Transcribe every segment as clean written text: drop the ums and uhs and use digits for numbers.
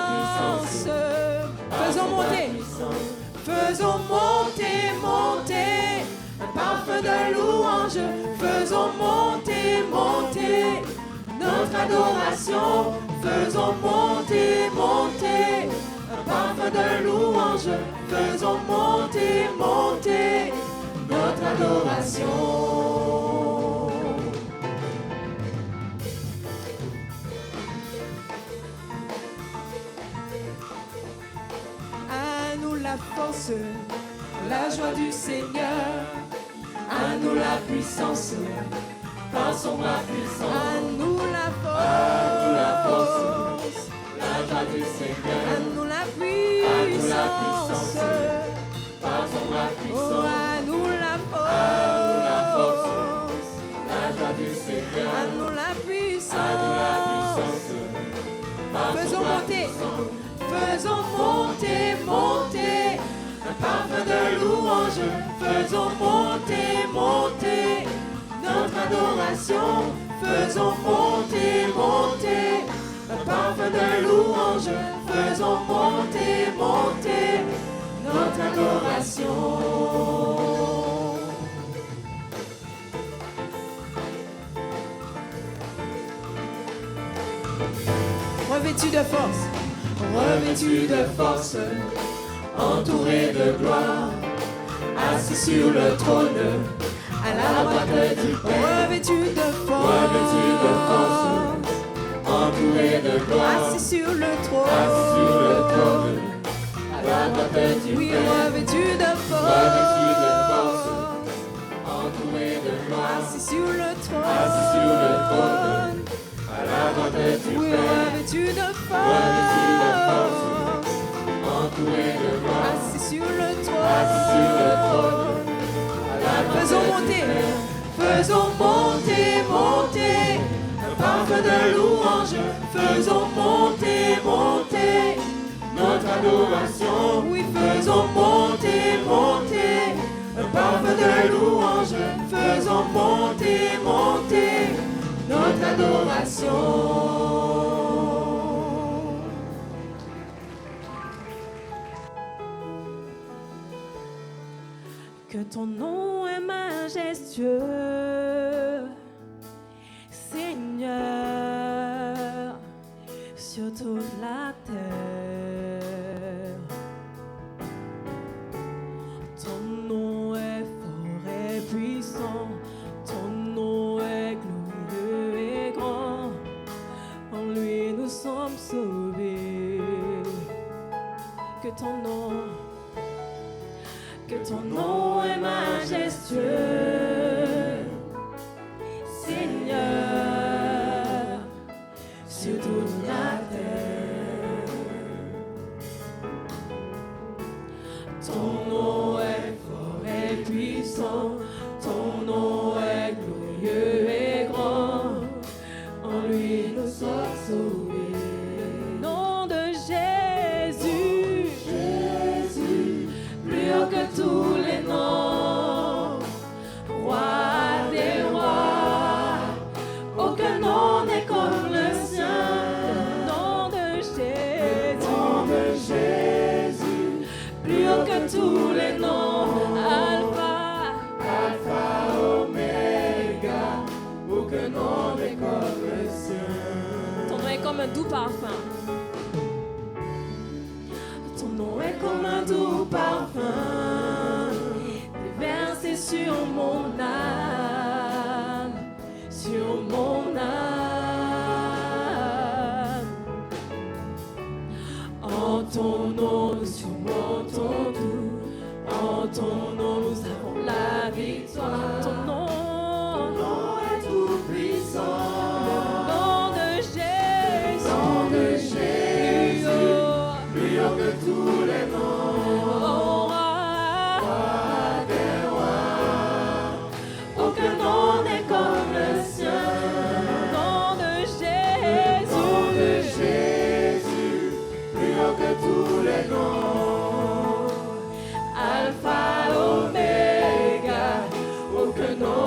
puissance. Faisons monter. Faisons monter, monter un parfum de louange. Faisons monter, monter notre adoration. Faisons monter, monter un parfum de louange. Faisons monter, monter notre adoration. À nous la force, la joie du Seigneur. À nous la puissance, par son bras puissant. À nous la force, la joie du Seigneur. À nous la puissance, par son bras puissant. À nous la force, la joie du Seigneur. À nous la puissance, faisons monter, faisons monter, monter un parfum de louange. Faisons monter, monter notre adoration. Faisons monter, monter un parfum de louange. Faisons monter, monter notre adoration. Revêtu de force, entouré de gloire, assis sur le trône, à la droite du Père. Revêtu de force, entouré de gloire, assis sur le trône, à la droite du Père. Oui, revêtu de force, entouré de gloire, assis sur le trône, à la droite du Père. Oui, revêtu de force, entouré de gloire, assis sur le trône. Faisons monter, monter un parfum de louange. Faisons monter, monter notre adoration. Oui, faisons monter, monter un parfum de louange. Faisons monter, monter notre adoration. Que ton nom est majestueux, Seigneur, sur toute la terre. Ton nom est fort et puissant, ton nom est glorieux et grand. En lui nous sommes sauvés. Que ton nom est majestueux, Seigneur, sur toute la terre. Ton nom est fort et puissant, ton nom est glorieux et grand. En lui nous sommes sauvés. Nom de Jésus, plus haut que tous les noms, roi des rois, aucun nom n'est comme le sien. Nom de Jésus, plus haut que tous les noms, Alpha, Oméga, aucun nom n'est comme le sien. Ton nom est comme un doux parfum. Ton nom est comme un doux parfum, déversé sur mon âme, sur mon âme. En ton nom nous surmontons tout, en ton nom nous avons la victoire. Ton nom est tout puissant. Le nom de Jésus, plus haut que tous les noms, roi des rois, aucun nom n'est comme le sien. Nom de Jésus, plus haut que tous les noms, Alpha, Oméga, aucun nom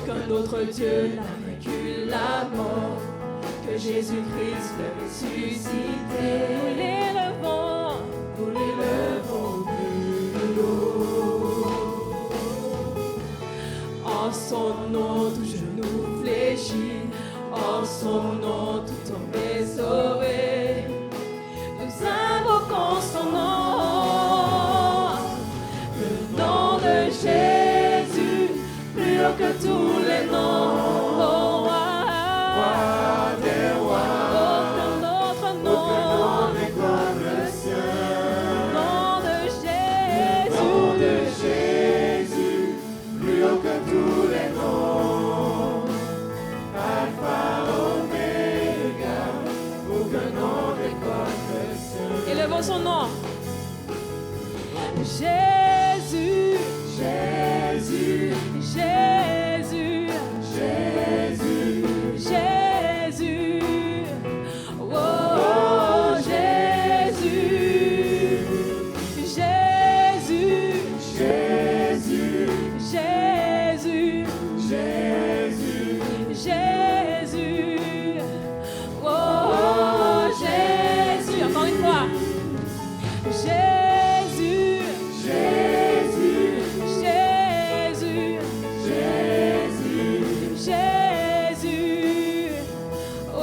Aucun autre Dieu n'a vaincu la mort que Jésus-Christ le ressuscité. Nous l'élevons plus haut. En son nom, tout genou fléchit. En son nom, tout homme est sauvé. Nous invoquons son nom. Le nom de Jésus, plus haut que tous les noms. Son nom. Jésus, Jésus, Jésus, Jésus, Jésus, oh Jésus, Jésus, Jésus, Jésus, Jésus, Jésus, oh Jésus, encore une fois. Jésus, Jésus, Jésus, Jésus, Jésus, oh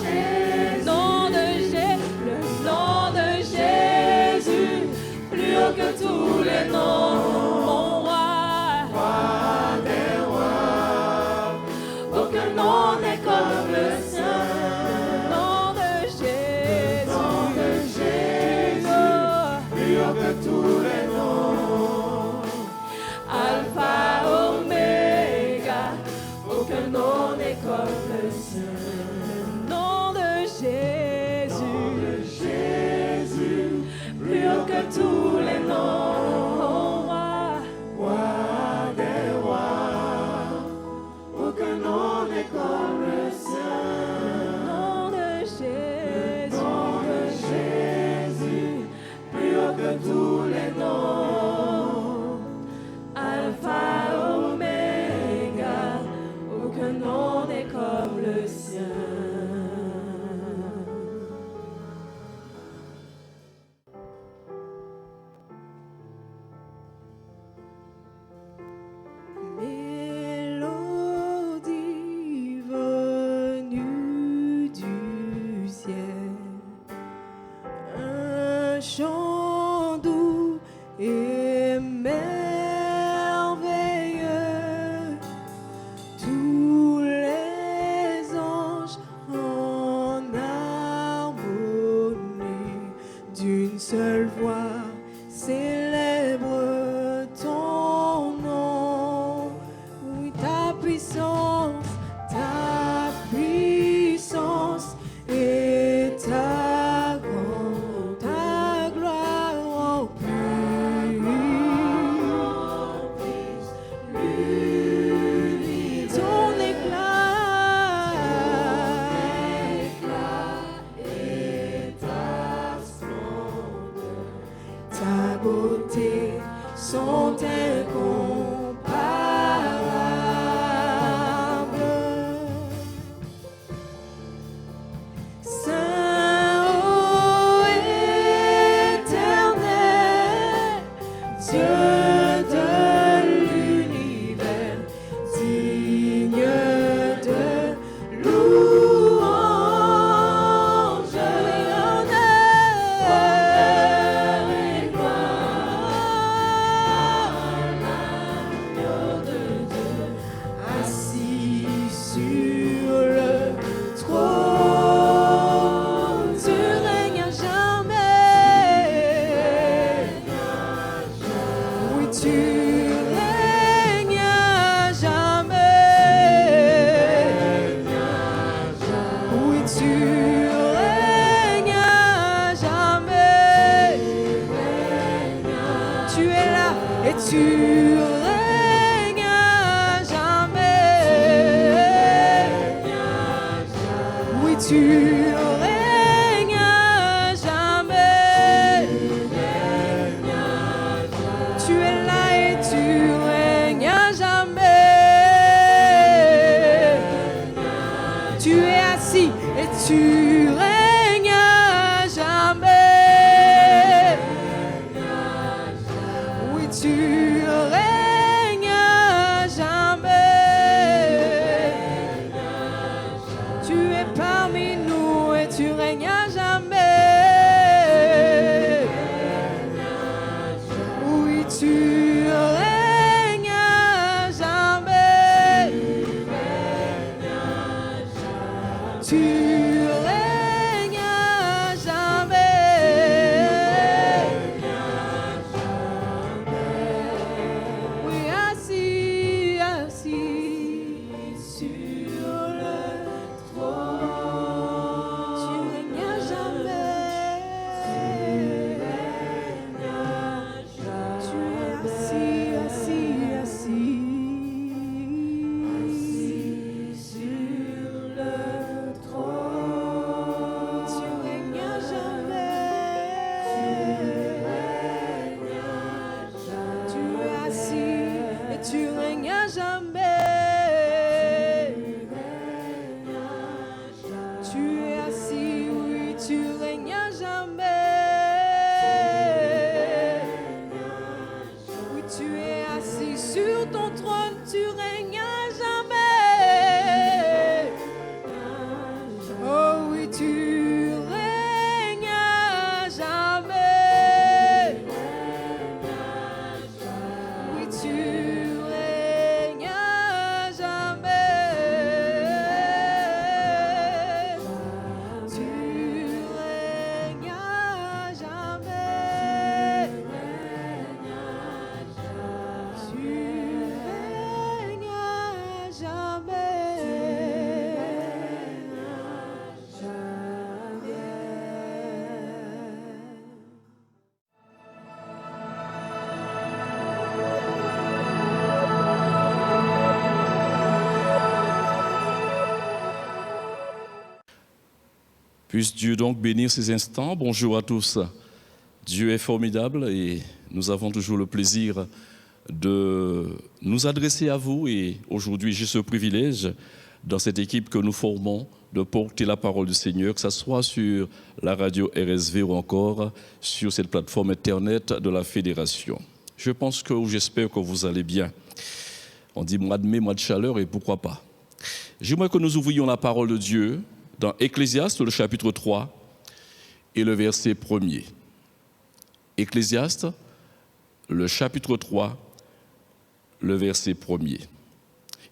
Jésus, le nom de Jésus, plus haut que tous les noms, mon roi, roi des rois, aucun nom n'est comme le sien. Tous les noms, Alpha, Oméga, aucun nom n'est comme le sien. Le nom de Jésus, plus haut que tous les noms, roi des rois, aucun nom n'est comme le sien. Le nom de Jésus, plus haut que tous les noms, Alpha, Oméga, aucun nom n'est comme le sien. Mélodie venue du ciel, un chant doux et merveilleux, tous les anges en harmonie, d'une seule voix célèbre ton nom. Oui, ta puissance et ta grande, ta gloire remplisse l'univers. Ton éclat et ta splendeur, ta beauté sont incomparables. Saint, ô éternel, Dieu de l'univers, digne de louange, honneur et gloire à l'agneau de Dieu, assis sur le trône. Tu règnes à jamais. Oui, tu règnes à jamais. Oui, tu règnes à jamais. Tu es là et tu règnes à jamais. Oui, tu règnes à jamais. Tu es là et tu règnes à jamais. tu règnes à jamais. Oui, tu règnes à jamais. Tu es parmi nous et tu règnes à jamais. Oui, tu règnes à jamais. Tu règnes à jamais. Oui, assis, assis sur le trône. Tu règnes à jamais. Tu es assis, assis, assis. Sur le trône. Tu règnes à jamais. Tu es assis et tu règnes à jamais. Tu es assis, oui, tu règnes à jamais. Oui, tu es assis sur ton trône, tu règnes à jamais. Oh oui, tu règnes à jamais. Oui, tu règnes à jamais. Tu règnes à jamais. Tu règnes à jamais. Puisse Dieu donc bénir ces instants. Bonjour à tous. Dieu est formidable et nous avons toujours le plaisir de nous adresser à vous. Et aujourd'hui, j'ai ce privilège, dans cette équipe que nous formons, de porter la parole du Seigneur, que ce soit sur la radio RSV ou encore sur cette plateforme Internet de la Fédération. Je pense que, ou j'espère que vous allez bien. On dit mois de mai, mois de chaleur, et pourquoi pas. J'aimerais que nous ouvrions la parole de Dieu dans Ecclésiaste, le chapitre 3 et le verset 1er. Ecclésiaste, le chapitre 3, le verset 1er.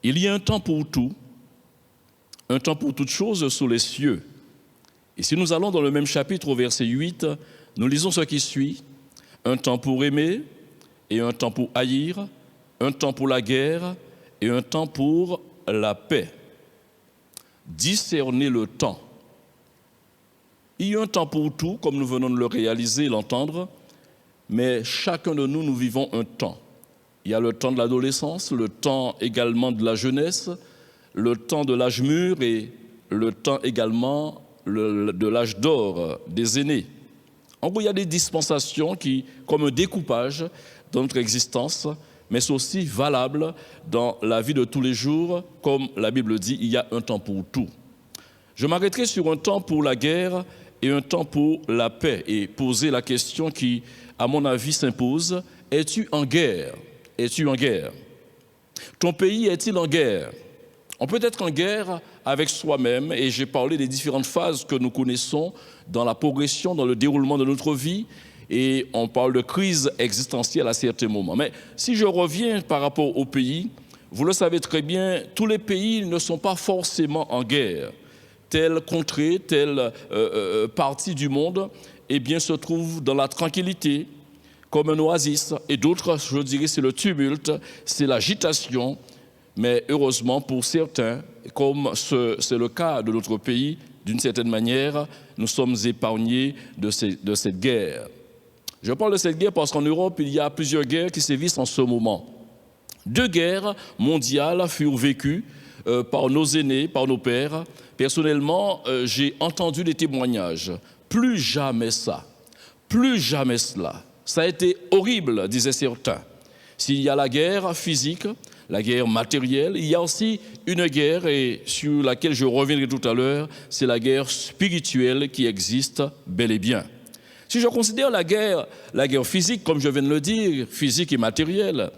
Il y a un temps pour tout, un temps pour toutes choses sous les cieux. Et si nous allons dans le même chapitre, au verset 8, nous lisons ce qui suit. Un temps pour aimer et un temps pour haïr, un temps pour la guerre et un temps pour la paix. Discerner le temps. Il y a un temps pour tout, comme nous venons de le réaliser et l'entendre, mais chacun de nous, nous vivons un temps. Il y a le temps de l'adolescence, le temps également de la jeunesse, le temps de l'âge mûr et le temps également de l'âge d'or des aînés. En gros, il y a des dispensations qui, comme un découpage dans notre existence, mais c'est aussi valable dans la vie de tous les jours. Comme la Bible dit, il y a un temps pour tout. Je m'arrêterai sur un temps pour la guerre et un temps pour la paix et poser la question qui, à mon avis, s'impose. Es-tu en guerre? Es-tu en guerre? Ton pays est-il en guerre? On peut être en guerre avec soi-même, et j'ai parlé des différentes phases que nous connaissons dans la progression, dans le déroulement de notre vie, et on parle de crise existentielle à certains moments. Mais si je reviens par rapport au pays, vous le savez très bien, tous les pays ne sont pas forcément en guerre. Telle contrée, telle partie du monde, eh bien, se trouve dans la tranquillité, comme un oasis, et d'autres, je dirais, c'est le tumulte, c'est l'agitation. Mais heureusement pour certains, comme c'est le cas de notre pays, d'une certaine manière, nous sommes épargnés de cette guerre. Je parle de cette guerre parce qu'en Europe, il y a plusieurs guerres qui sévissent en ce moment. 2 guerres mondiales furent vécues par nos aînés, par nos pères. Personnellement, j'ai entendu des témoignages. Plus jamais ça, plus jamais cela. Ça a été horrible, disaient certains. S'il y a la guerre physique, la guerre matérielle. Il y a aussi une guerre, et sur laquelle je reviendrai tout à l'heure, c'est la guerre spirituelle qui existe bel et bien. Si je considère la guerre physique, comme je viens de le dire, physique et matérielle,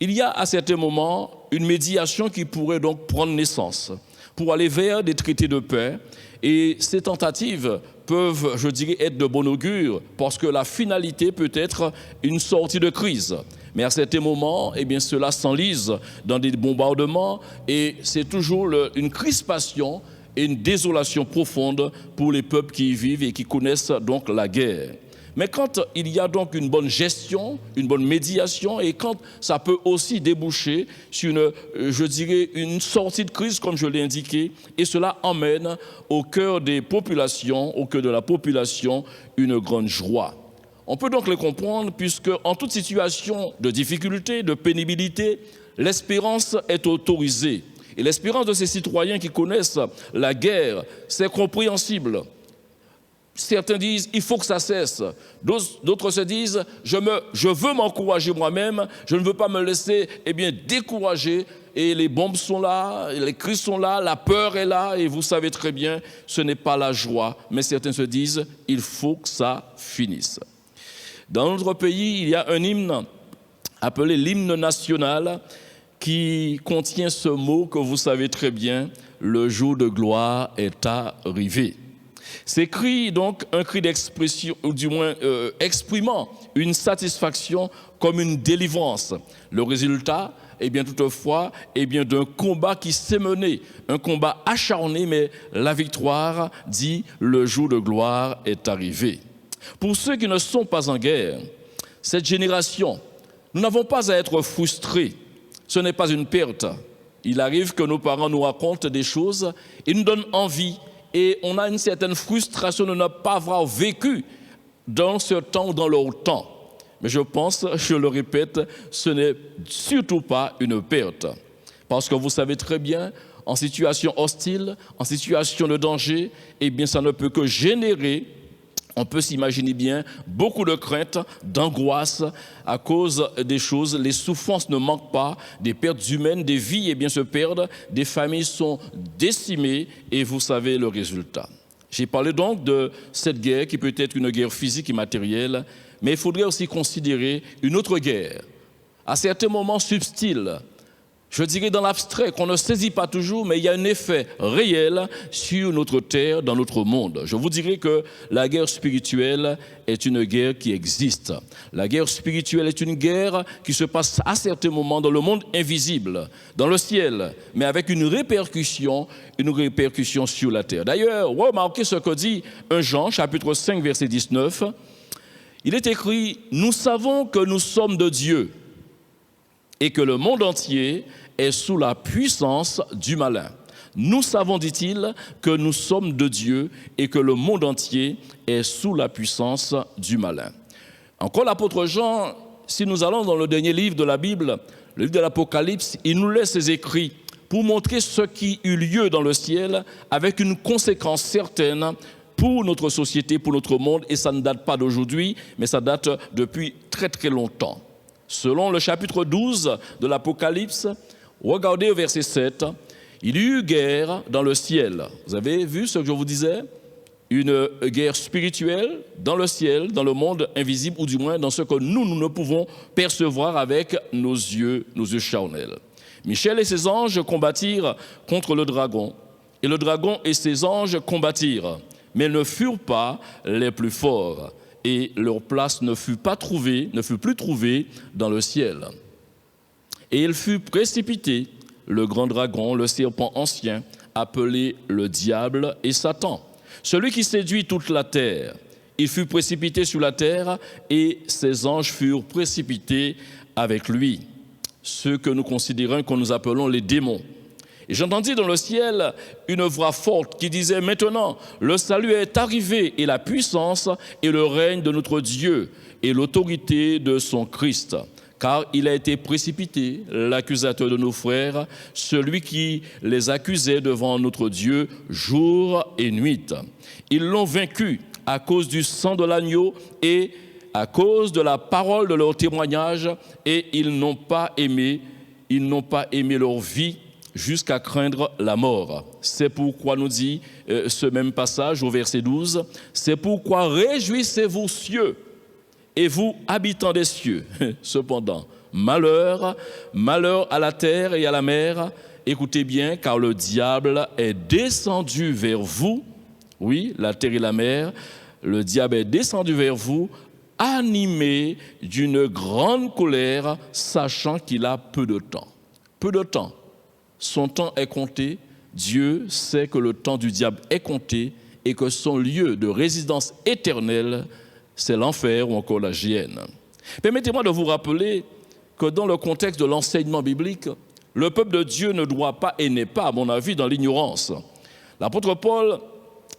il y a à certains moments une médiation qui pourrait donc prendre naissance pour aller vers des traités de paix. Et ces tentatives peuvent, je dirais, être de bon augure parce que la finalité peut être une sortie de crise. Mais à certains moments, eh bien, cela s'enlise dans des bombardements et c'est toujours une crispation et une désolation profonde pour les peuples qui y vivent et qui connaissent donc la guerre. Mais quand il y a donc une bonne gestion, une bonne médiation, et quand ça peut aussi déboucher sur une sortie de crise, comme je l'ai indiqué, et cela emmène au cœur des populations, au cœur de la population, une grande joie. On peut donc le comprendre puisque en toute situation de difficulté, de pénibilité, l'espérance est autorisée. Et l'espérance de ces citoyens qui connaissent la guerre, c'est compréhensible. Certains disent, il faut que ça cesse. D'autres se disent, je veux m'encourager moi-même, je ne veux pas me laisser décourager. Et les bombes sont là, les crises sont là, la peur est là, et vous savez très bien, ce n'est pas la joie. Mais certains se disent, il faut que ça finisse. Dans notre pays, il y a un hymne appelé l'hymne national qui contient ce mot que vous savez très bien, le jour de gloire est arrivé. C'est donc un cri d'expression, ou du moins exprimant une satisfaction comme une délivrance. Le résultat, toutefois, d'un combat qui s'est mené, un combat acharné, mais la victoire dit le jour de gloire est arrivé. Pour ceux qui ne sont pas en guerre, cette génération, nous n'avons pas à être frustrés. Ce n'est pas une perte. Il arrive que nos parents nous racontent des choses et nous donnent envie. Et on a une certaine frustration de ne pas avoir vécu dans ce temps ou dans leur temps. Mais je pense, je le répète, ce n'est surtout pas une perte. Parce que vous savez très bien, en situation hostile, en situation de danger, ça ne peut que générer, on peut s'imaginer bien, beaucoup de crainte, d'angoisse à cause des choses. Les souffrances ne manquent pas, des pertes humaines, des vies se perdent, des familles sont décimées et vous savez le résultat. J'ai parlé donc de cette guerre qui peut être une guerre physique et matérielle, mais il faudrait aussi considérer une autre guerre, à certains moments subtile, je dirais dans l'abstrait, qu'on ne saisit pas toujours, mais il y a un effet réel sur notre terre, dans notre monde. Je vous dirais que la guerre spirituelle est une guerre qui existe. La guerre spirituelle est une guerre qui se passe à certains moments dans le monde invisible, dans le ciel, mais avec une répercussion sur la terre. D'ailleurs, remarquez ce que dit 1 Jean, chapitre 5, verset 19. Il est écrit « Nous savons que nous sommes de Dieu ». Et que le monde entier est sous la puissance du malin. Nous savons, dit-il, que nous sommes de Dieu et que le monde entier est sous la puissance du malin. Encore l'apôtre Jean, si nous allons dans le dernier livre de la Bible, le livre de l'Apocalypse, il nous laisse ses écrits pour montrer ce qui eut lieu dans le ciel avec une conséquence certaine pour notre société, pour notre monde, et ça ne date pas d'aujourd'hui, mais ça date depuis très très longtemps. Selon le chapitre 12 de l'Apocalypse, regardez au verset 7, il y eut guerre dans le ciel. Vous avez vu ce que je vous disais? Une guerre spirituelle dans le ciel, dans le monde invisible, ou du moins dans ce que nous ne pouvons percevoir avec nos yeux charnels. Michel et ses anges combattirent contre le dragon, et le dragon et ses anges combattirent, mais ils ne furent pas les plus forts. Et leur place ne fut plus trouvée dans le ciel. Et il fut précipité, le grand dragon, le serpent ancien, appelé le diable et Satan, celui qui séduit toute la terre. Il fut précipité sur la terre et ses anges furent précipités avec lui, ceux que nous considérons, que nous appelons les démons. Et j'entendis dans le ciel une voix forte qui disait « Maintenant, le salut est arrivé et la puissance et le règne de notre Dieu et l'autorité de son Christ. Car il a été précipité, l'accusateur de nos frères, celui qui les accusait devant notre Dieu jour et nuit. Ils l'ont vaincu à cause du sang de l'agneau et à cause de la parole de leur témoignage, et ils n'ont pas aimé ils n'ont pas aimé leur vie jusqu'à craindre la mort. C'est pourquoi nous dit ce même passage au verset 12, « C'est pourquoi réjouissez-vous cieux et vous habitants des cieux. Cependant, malheur à la terre et à la mer, écoutez bien, car le diable est descendu vers vous. » Oui, la terre et la mer, le diable est descendu vers vous, animé d'une grande colère, sachant qu'il a peu de temps. Peu de temps. Son temps est compté. Dieu sait que le temps du diable est compté et que son lieu de résidence éternelle, c'est l'enfer ou encore la géhenne. Permettez-moi de vous rappeler que dans le contexte de l'enseignement biblique, le peuple de Dieu ne doit pas et n'est pas, à mon avis, dans l'ignorance. L'apôtre Paul,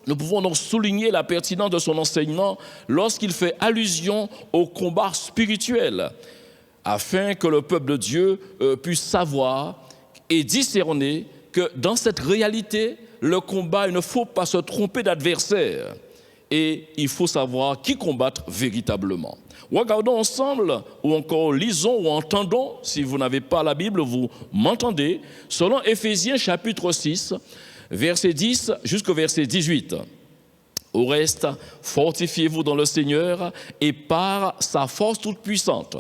nous pouvons donc souligner la pertinence de son enseignement lorsqu'il fait allusion au combat spirituel, afin que le peuple de Dieu puisse savoir et discerner que dans cette réalité, le combat, il ne faut pas se tromper d'adversaire et il faut savoir qui combattre véritablement. Regardons ensemble, ou encore lisons ou entendons, si vous n'avez pas la Bible, vous m'entendez, selon Éphésiens chapitre 6, verset 10 jusqu'au verset 18. Au reste, fortifiez-vous dans le Seigneur et par sa force toute puissante.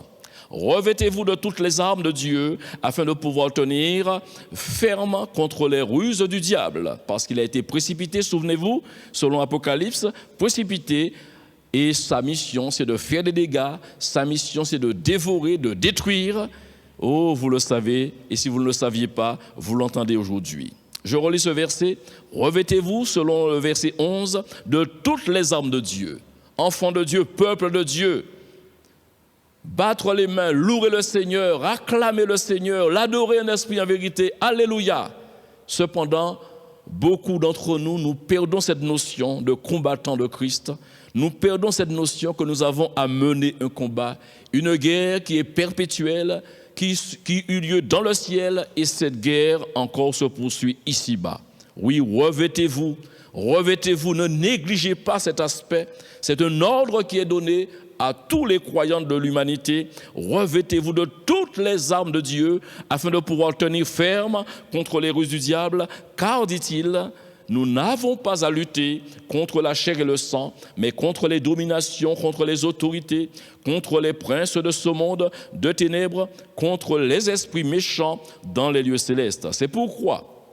Revêtez-vous de toutes les armes de Dieu afin de pouvoir tenir ferme contre les ruses du diable. Parce qu'il a été précipité, souvenez-vous, selon Apocalypse, précipité, et sa mission c'est de faire des dégâts, sa mission c'est de dévorer, de détruire. Oh, vous le savez, et si vous ne le saviez pas, vous l'entendez aujourd'hui. Je relis ce verset. Revêtez-vous, selon le verset 11, de toutes les armes de Dieu. Enfants de Dieu, peuple de Dieu. Battre les mains, louer le Seigneur, acclamer le Seigneur, l'adorer en esprit en vérité. Alléluia. Cependant, beaucoup d'entre nous, nous perdons cette notion de combattant de Christ. Nous perdons cette notion que nous avons à mener un combat, une guerre qui est perpétuelle, qui eut lieu dans le ciel, et cette guerre encore se poursuit ici-bas. Oui, revêtez-vous, ne négligez pas cet aspect. C'est un ordre qui est donné à tous les croyants de l'humanité. Revêtez-vous de toutes les armes de Dieu afin de pouvoir tenir ferme contre les ruses du diable, car, dit-il, nous n'avons pas à lutter contre la chair et le sang, mais contre les dominations, contre les autorités, contre les princes de ce monde de ténèbres, contre les esprits méchants dans les lieux célestes. C'est pourquoi,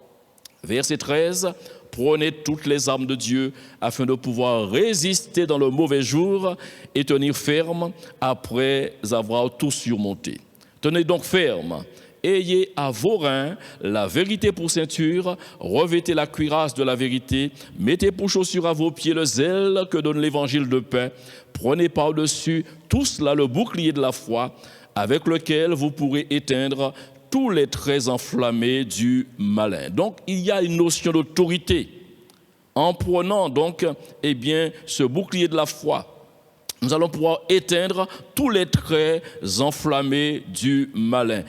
verset 13, prenez toutes les armes de Dieu afin de pouvoir résister dans le mauvais jour et tenir ferme après avoir tout surmonté. Tenez donc ferme. Ayez à vos reins la vérité pour ceinture, revêtez la cuirasse de la vérité, mettez pour chaussure à vos pieds le zèle que donne l'évangile de paix, prenez par-dessus tout cela le bouclier de la foi, avec lequel vous pourrez éteindre tous les traits enflammés du malin. Donc, il y a une notion d'autorité. En prenant donc, ce bouclier de la foi, nous allons pouvoir éteindre tous les traits enflammés du malin.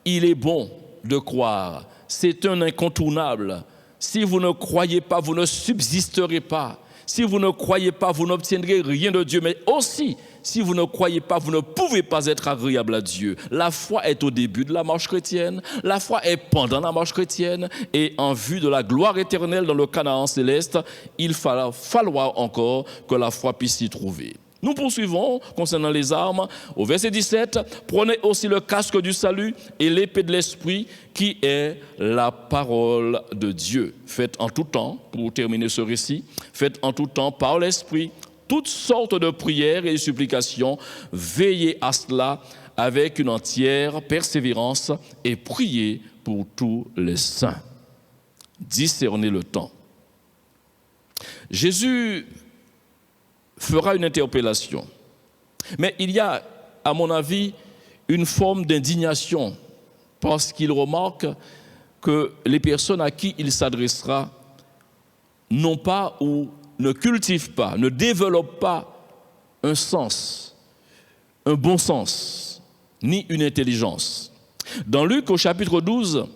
Il est bon de croire, c'est un incontournable. Si vous ne croyez pas, vous ne subsisterez pas. Si vous ne croyez pas, vous n'obtiendrez rien de Dieu. Mais aussi, si vous ne croyez pas, vous ne pouvez pas être agréable à Dieu. La foi est au début de la marche chrétienne, la foi est pendant la marche chrétienne, et en vue de la gloire éternelle dans le Canaan céleste, il va falloir encore que la foi puisse s'y trouver. Nous poursuivons concernant les armes. Au verset 17, prenez aussi le casque du salut et l'épée de l'esprit qui est la parole de Dieu. Faites en tout temps, pour terminer ce récit, faites en tout temps par l'esprit toutes sortes de prières et de supplications. Veillez à cela avec une entière persévérance et priez pour tous les saints. Discernez le temps. Jésus fera une interpellation. Mais il y a, à mon avis, une forme d'indignation parce qu'il remarque que les personnes à qui il s'adressera n'ont pas ou ne cultivent pas, ne développent pas un sens, un bon sens, ni une intelligence. Dans Luc, au chapitre 12,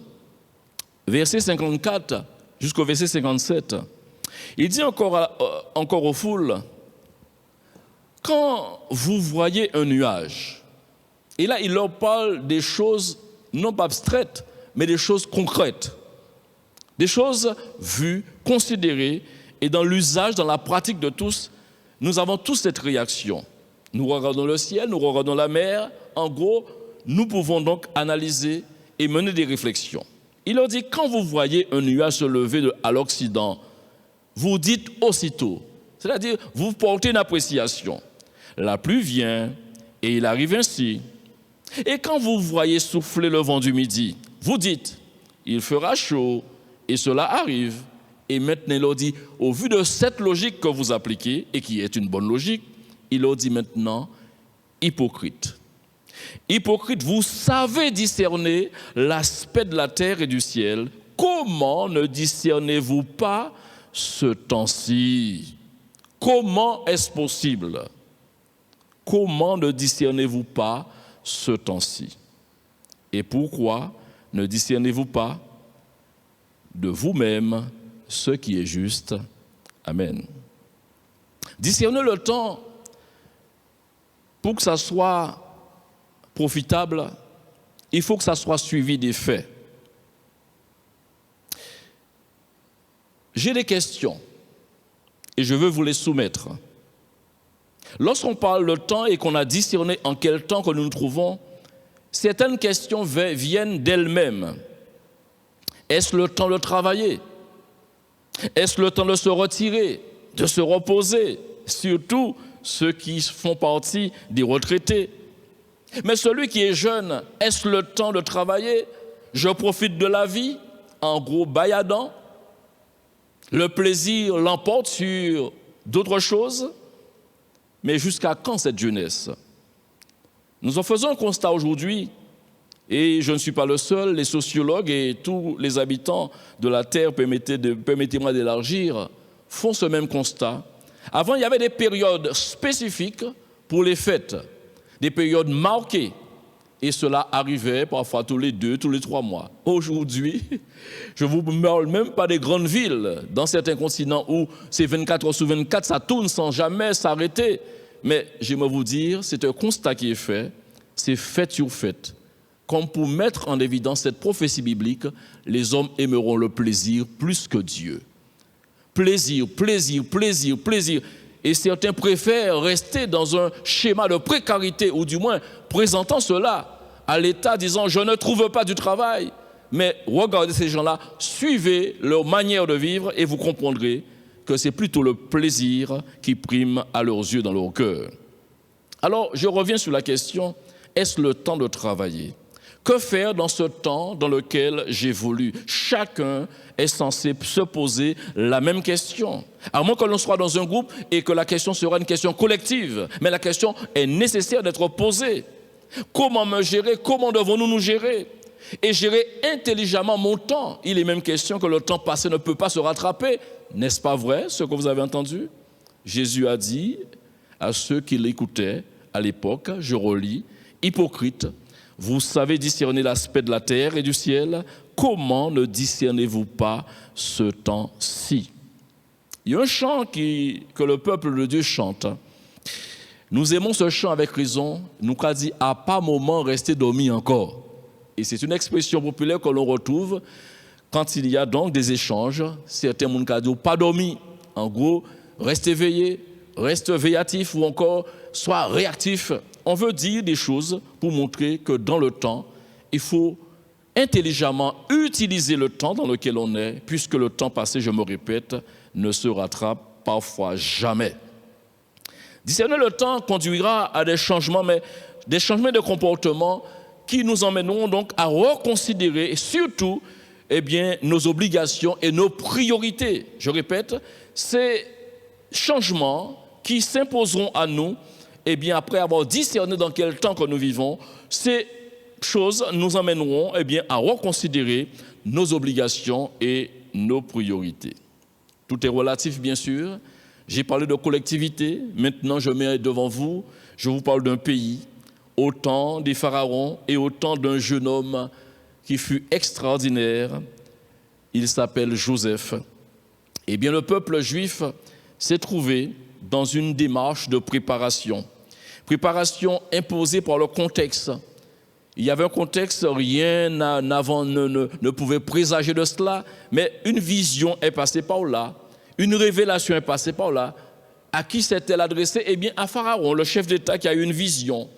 verset 54 jusqu'au verset 57, il dit encore aux foules, quand vous voyez un nuage, et là il leur parle des choses non pas abstraites, mais des choses concrètes. Des choses vues, considérées, et dans l'usage, dans la pratique de tous, nous avons tous cette réaction. Nous regardons le ciel, nous regardons la mer. En gros, nous pouvons donc analyser et mener des réflexions. Il leur dit, quand vous voyez un nuage se lever à l'Occident, vous dites aussitôt, c'est-à-dire vous portez une appréciation. La pluie vient et il arrive ainsi. Et quand vous voyez souffler le vent du midi, vous dites, il fera chaud et cela arrive. Et maintenant, il leur dit, au vu de cette logique que vous appliquez, et qui est une bonne logique, il leur dit maintenant, hypocrite. Hypocrite, vous savez discerner l'aspect de la terre et du ciel. Comment ne discernez-vous pas ce temps-ci? Comment est-ce possible? Comment ne discernez-vous pas ce temps-ci? Et pourquoi ne discernez-vous pas de vous-même ce qui est juste? Amen. Discerner le temps, pour que ça soit profitable, il faut que ça soit suivi des faits. J'ai des questions et je veux vous les soumettre. Lorsqu'on parle de temps et qu'on a discerné en quel temps que nous nous trouvons, certaines questions viennent d'elles-mêmes. Est-ce le temps de travailler? Est-ce le temps de se retirer, de se reposer? Surtout ceux qui font partie des retraités. Mais celui qui est jeune, est-ce le temps de travailler? Je profite de la vie, en gros bailladant. Le plaisir l'emporte sur d'autres choses. Mais jusqu'à quand cette jeunesse? Nous en faisons un constat aujourd'hui, et je ne suis pas le seul, les sociologues et tous les habitants de la Terre, permettez-moi d'élargir, font ce même constat. Avant, il y avait des périodes spécifiques pour les fêtes, des périodes marquées, et cela arrivait parfois tous les 2, tous les 3 mois. Aujourd'hui, je ne vous parle même pas des grandes villes, dans certains continents où c'est 24 heures sur 24, ça tourne sans jamais s'arrêter. Mais j'aimerais vous dire, c'est un constat qui est fait, c'est fait sur fait. Comme pour mettre en évidence cette prophétie biblique, les hommes aimeront le plaisir plus que Dieu. Plaisir, plaisir, plaisir, plaisir. Et certains préfèrent rester dans un schéma de précarité, ou du moins présentant cela à l'État, disant « je ne trouve pas du travail ». Mais regardez ces gens-là, suivez leur manière de vivre et vous comprendrez que c'est plutôt le plaisir qui prime à leurs yeux, dans leur cœur. Alors, je reviens sur la question, est-ce le temps de travailler? Que faire dans ce temps dans lequel j'évolue? Chacun est censé se poser la même question. À moins que l'on soit dans un groupe et que la question sera une question collective. Mais la question est nécessaire d'être posée. Comment me gérer? Comment devons-nous nous gérer? Et gérer intelligemment mon temps. Il est même question que le temps passé ne peut pas se rattraper. N'est-ce pas vrai, ce que vous avez entendu? Jésus a dit à ceux qui l'écoutaient à l'époque, je relis, « Hypocrite, vous savez discerner l'aspect de la terre et du ciel, comment ne discernez-vous pas ce temps-ci » Il y a un chant que le peuple de Dieu chante. Nous aimons ce chant avec raison. Nous avons dit « à pas moment rester dormi encore ». Et c'est une expression populaire que l'on retrouve quand il y a donc des échanges. Certains m'ont dit « pas dormi ». En gros, reste éveillé, reste veillatif ou encore soit réactif. On veut dire des choses pour montrer que dans le temps, il faut intelligemment utiliser le temps dans lequel on est, puisque le temps passé, je me répète, ne se rattrape parfois jamais. Discerner le temps conduira à des changements, mais des changements de comportement qui nous emmèneront donc à reconsidérer et surtout nos obligations et nos priorités. Je répète, ces changements qui s'imposeront à nous, après avoir discerné dans quel temps que nous vivons, ces choses nous emmèneront à reconsidérer nos obligations et nos priorités. Tout est relatif, bien sûr. J'ai parlé de collectivité. Maintenant, je mets devant vous, je vous parle d'un pays, au temps des pharaons et au temps d'un jeune homme qui fut extraordinaire. Il s'appelle Joseph. Le peuple juif s'est trouvé dans une démarche de préparation. Préparation imposée par le contexte. Il y avait un contexte, rien ne pouvait présager de cela, mais une vision est passée par là, une révélation est passée par là. À qui s'est-elle adressée? Eh bien, à Pharaon, le chef d'État qui a eu une vision.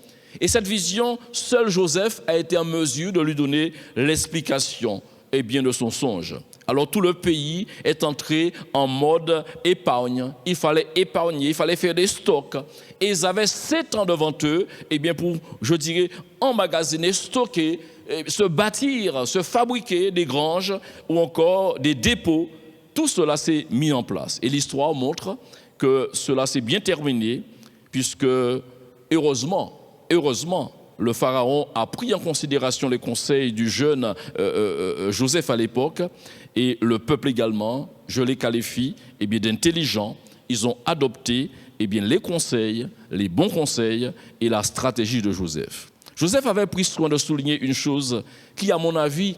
Et cette vision, seul Joseph a été en mesure de lui donner l'explication de son songe. Alors tout le pays est entré en mode épargne. Il fallait épargner, il fallait faire des stocks. Et ils avaient 7 ans devant eux pour, je dirais, emmagasiner, stocker, se bâtir, se fabriquer des granges ou encore des dépôts. Tout cela s'est mis en place. Et l'histoire montre que cela s'est bien terminé, puisque heureusement, le Pharaon a pris en considération les conseils du jeune Joseph à l'époque, et le peuple également, je les qualifie d'intelligents. Ils ont adopté les conseils, les bons conseils et la stratégie de Joseph. Joseph avait pris soin de souligner une chose qui, à mon avis,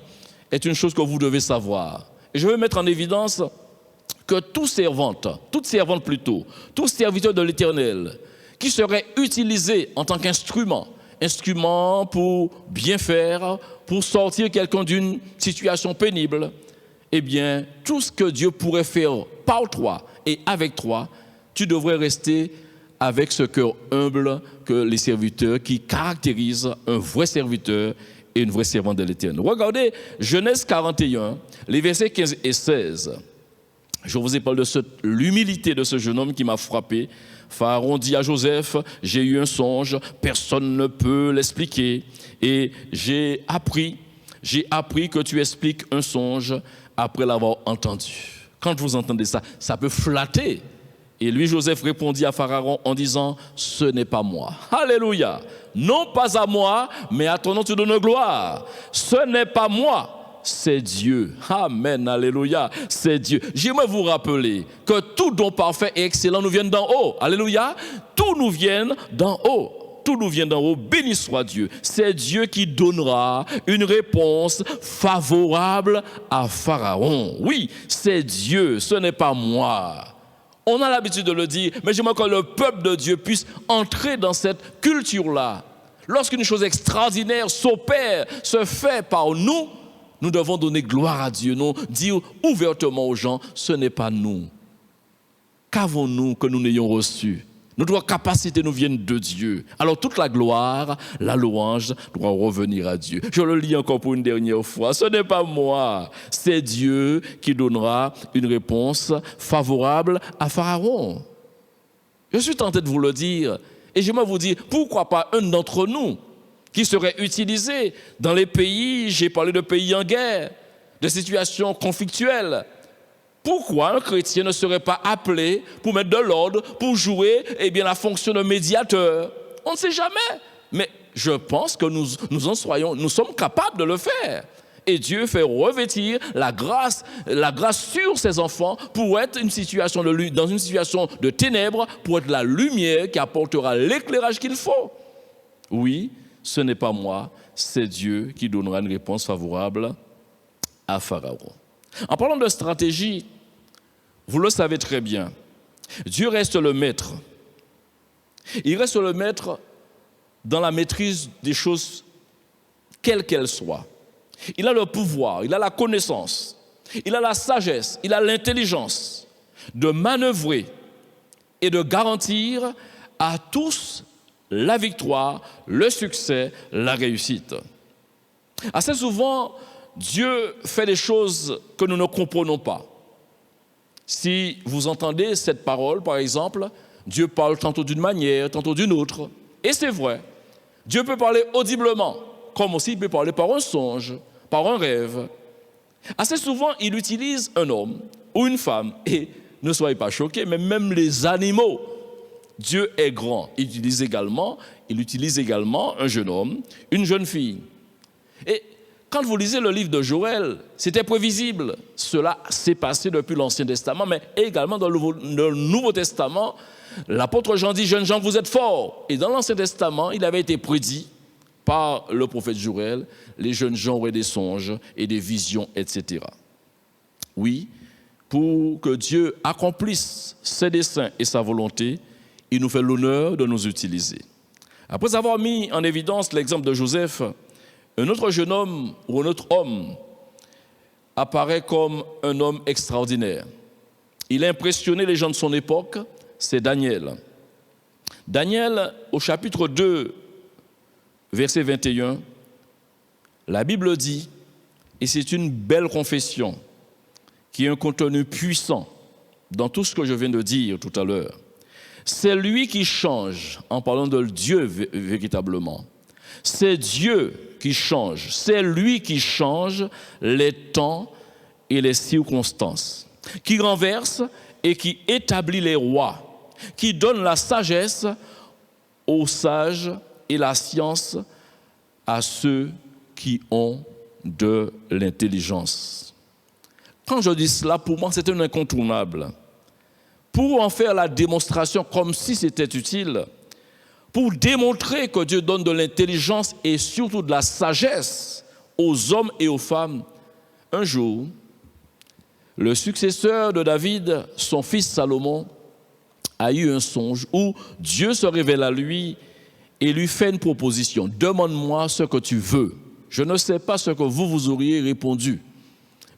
est une chose que vous devez savoir. Et je veux mettre en évidence que tout serviteur de l'Éternel, qui serait utilisé en tant qu'instrument pour bien faire, pour sortir quelqu'un d'une situation pénible, tout ce que Dieu pourrait faire par toi et avec toi, tu devrais rester avec ce cœur humble que les serviteurs qui caractérisent un vrai serviteur et une vraie servante de l'Éternel. Regardez Genèse 41, les versets 15 et 16. Je vous ai parlé de l'humilité de ce jeune homme qui m'a frappé. Pharaon dit à Joseph, j'ai eu un songe, personne ne peut l'expliquer. Et j'ai appris que tu expliques un songe après l'avoir entendu. Quand vous entendez ça, ça peut flatter. Et lui, Joseph répondit à Pharaon en disant, ce n'est pas moi. Alléluia. Non pas à moi, mais à ton nom tu donnes gloire. Ce n'est pas moi, c'est Dieu. Amen, alléluia, c'est Dieu. J'aimerais vous rappeler que tout don parfait et excellent nous vient d'en haut. Alléluia. Tout nous vient d'en haut. Tout nous vient d'en haut. Béni soit Dieu. C'est Dieu qui donnera une réponse favorable à Pharaon. Oui, c'est Dieu, ce n'est pas moi. On a l'habitude de le dire, mais j'aimerais que le peuple de Dieu puisse entrer dans cette culture-là. Lorsqu'une chose extraordinaire s'opère, se fait par nous, nous devons donner gloire à Dieu, nous dire ouvertement aux gens, ce n'est pas nous. Qu'avons-nous que nous n'ayons reçu? Notre capacité nous vient de Dieu. Alors toute la gloire, la louange doit revenir à Dieu. Je le lis encore pour une dernière fois. Ce n'est pas moi, c'est Dieu qui donnera une réponse favorable à Pharaon. Je suis tenté de vous le dire. Et j'aimerais vous dire, pourquoi pas un d'entre nous qui serait utilisé dans les pays, j'ai parlé de pays en guerre, de situations conflictuelles. Pourquoi un chrétien ne serait pas appelé pour mettre de l'ordre, pour jouer la fonction de médiateur? On ne sait jamais. Mais je pense que nous sommes capables de le faire. Et Dieu fait revêtir la grâce sur ses enfants pour être dans une situation de ténèbres, pour être la lumière qui apportera l'éclairage qu'il faut. Oui, ce n'est pas moi, c'est Dieu qui donnera une réponse favorable à Pharaon. En parlant de stratégie, vous le savez très bien, Dieu reste le maître. Il reste le maître dans la maîtrise des choses, quelles qu'elles soient. Il a le pouvoir, il a la connaissance, il a la sagesse, il a l'intelligence de manœuvrer et de garantir à tous la victoire, le succès, la réussite. Assez souvent, Dieu fait des choses que nous ne comprenons pas. Si vous entendez cette parole, par exemple, Dieu parle tantôt d'une manière, tantôt d'une autre. Et c'est vrai, Dieu peut parler audiblement, comme aussi il peut parler par un songe, par un rêve. Assez souvent, il utilise un homme ou une femme. Et ne soyez pas choqués, mais même les animaux, Dieu est grand. Il utilise également un jeune homme, une jeune fille. Et quand vous lisez le livre de Joël, c'était prévisible. Cela s'est passé depuis l'Ancien Testament, mais également dans le Nouveau Testament. L'apôtre Jean dit, jeunes gens, vous êtes forts. Et dans l'Ancien Testament, il avait été prédit par le prophète Joël, les jeunes gens auraient des songes et des visions, etc. Oui, pour que Dieu accomplisse ses desseins et sa volonté, il nous fait l'honneur de nous utiliser. Après avoir mis en évidence l'exemple de Joseph, Un autre jeune homme ou un autre homme apparaît comme un homme extraordinaire. Il a impressionné les gens de son époque, c'est Daniel. Daniel, au chapitre 2, verset 21, la Bible dit, et c'est une belle confession, qui a un contenu puissant dans tout ce que je viens de dire tout à l'heure. C'est lui qui change, en parlant de Dieu véritablement. C'est Dieu qui change, c'est lui qui change les temps et les circonstances, qui renverse et qui établit les rois, qui donne la sagesse aux sages et la science à ceux qui ont de l'intelligence. Quand je dis cela, pour moi, c'est un incontournable. Pour en faire la démonstration comme si c'était utile, pour démontrer que Dieu donne de l'intelligence et surtout de la sagesse aux hommes et aux femmes, un jour, le successeur de David, son fils Salomon, a eu un songe où Dieu se révèle à lui et lui fait une proposition. Demande-moi ce que tu veux. Je ne sais pas ce que vous auriez répondu.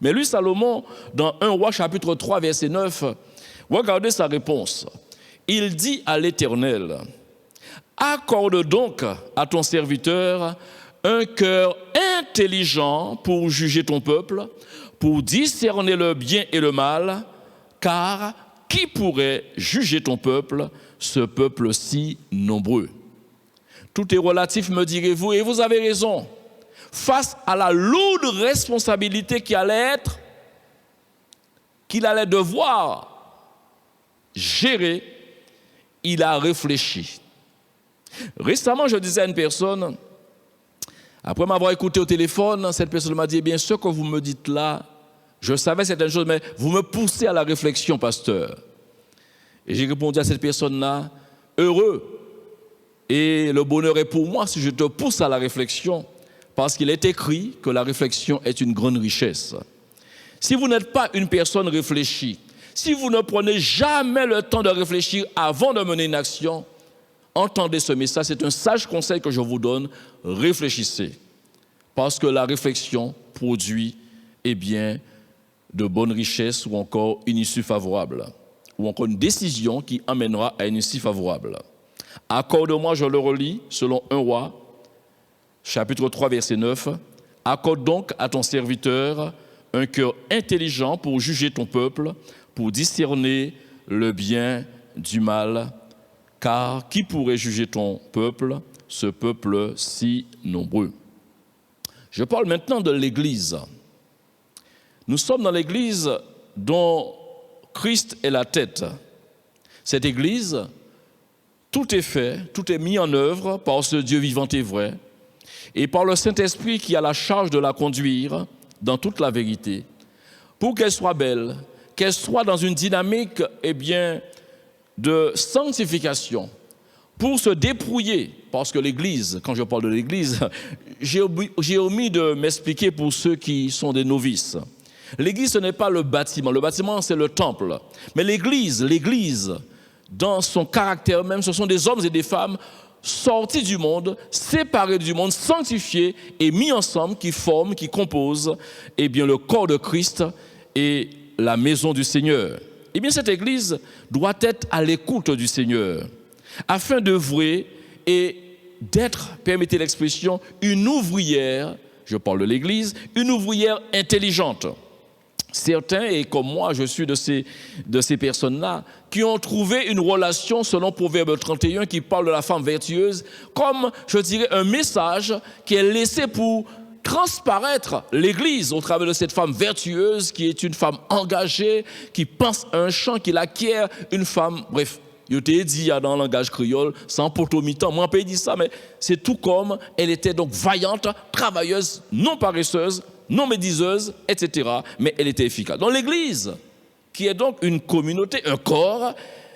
Mais lui, Salomon, dans 1 Roi chapitre 3, verset 9, regardez sa réponse. Il dit à l'Éternel, accorde donc à ton serviteur un cœur intelligent pour juger ton peuple, pour discerner le bien et le mal, car qui pourrait juger ton peuple, ce peuple si nombreux? Tout est relatif, me direz-vous, et vous avez raison. Face à la lourde responsabilité qu'il allait devoir gérer, il a réfléchi. Récemment, je disais à une personne, après m'avoir écouté au téléphone, cette personne m'a dit, eh bien, ce que vous me dites là, je savais certaines choses, mais vous me poussez à la réflexion, pasteur. Et j'ai répondu à cette personne-là, heureux, et le bonheur est pour moi si je te pousse à la réflexion, parce qu'il est écrit que la réflexion est une grande richesse. Si vous n'êtes pas une personne réfléchie, si vous ne prenez jamais le temps de réfléchir avant de mener une action, entendez ce message, c'est un sage conseil que je vous donne, réfléchissez. Parce que la réflexion produit, eh bien, de bonnes richesses ou encore une issue favorable, ou encore une décision qui amènera à une issue favorable. Accorde-moi, je le relis, selon 1 Roi, chapitre 3, verset 9, accorde donc à ton serviteur un cœur intelligent pour juger ton peuple, pour discerner le bien du mal, car qui pourrait juger ton peuple, ce peuple si nombreux? Je parle maintenant de l'Église. Nous sommes dans l'Église dont Christ est la tête. Cette Église, tout est fait, tout est mis en œuvre par ce Dieu vivant et vrai, et par le Saint-Esprit qui a la charge de la conduire dans toute la vérité, pour qu'elle soit belle, qu'elle soit dans une dynamique, eh bien, de sanctification, pour se dépouiller, parce que l'Église, quand je parle de l'Église, j'ai omis de m'expliquer pour ceux qui sont des novices. L'Église, ce n'est pas le bâtiment, c'est le temple. Mais l'Église, dans son caractère même, ce sont des hommes et des femmes sortis du monde, séparés du monde, sanctifiés et mis ensemble, qui forment, qui composent, eh bien, le corps de Christ et la maison du Seigneur. Eh bien, cette Église doit être à l'écoute du Seigneur, afin d'œuvrer et d'être, permettez l'expression, une ouvrière, je parle de l'Église, une ouvrière intelligente. Certains, et comme moi, je suis de ces personnes-là, qui ont trouvé une relation, selon Proverbe 31, qui parle de la femme vertueuse, comme, je dirais, un message qui est laissé pour transparaître l'Église au travers de cette femme vertueuse, qui est une femme engagée, qui pense à un chant, qui l'acquiert, une femme, bref. Je t'ai dit dans le langage créole, sans potomitan, moi je dit ça, mais c'est tout comme elle était donc vaillante, travailleuse, non paresseuse, non médiseuse, etc. Mais elle était efficace. Donc l'Église, qui est donc une communauté, un corps,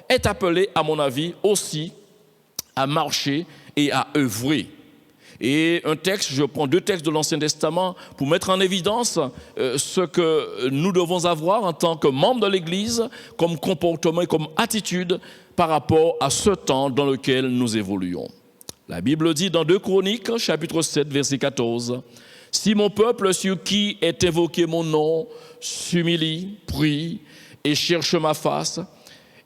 est appelée, à mon avis, aussi à marcher et à œuvrer. Et un texte, je prends 2 textes de l'Ancien Testament pour mettre en évidence ce que nous devons avoir en tant que membres de l'Église, comme comportement et comme attitude par rapport à ce temps dans lequel nous évoluons. La Bible dit dans 2 Chroniques, chapitre 7, verset 14, « Si mon peuple sur qui est invoqué mon nom s'humilie, prie et cherche ma face,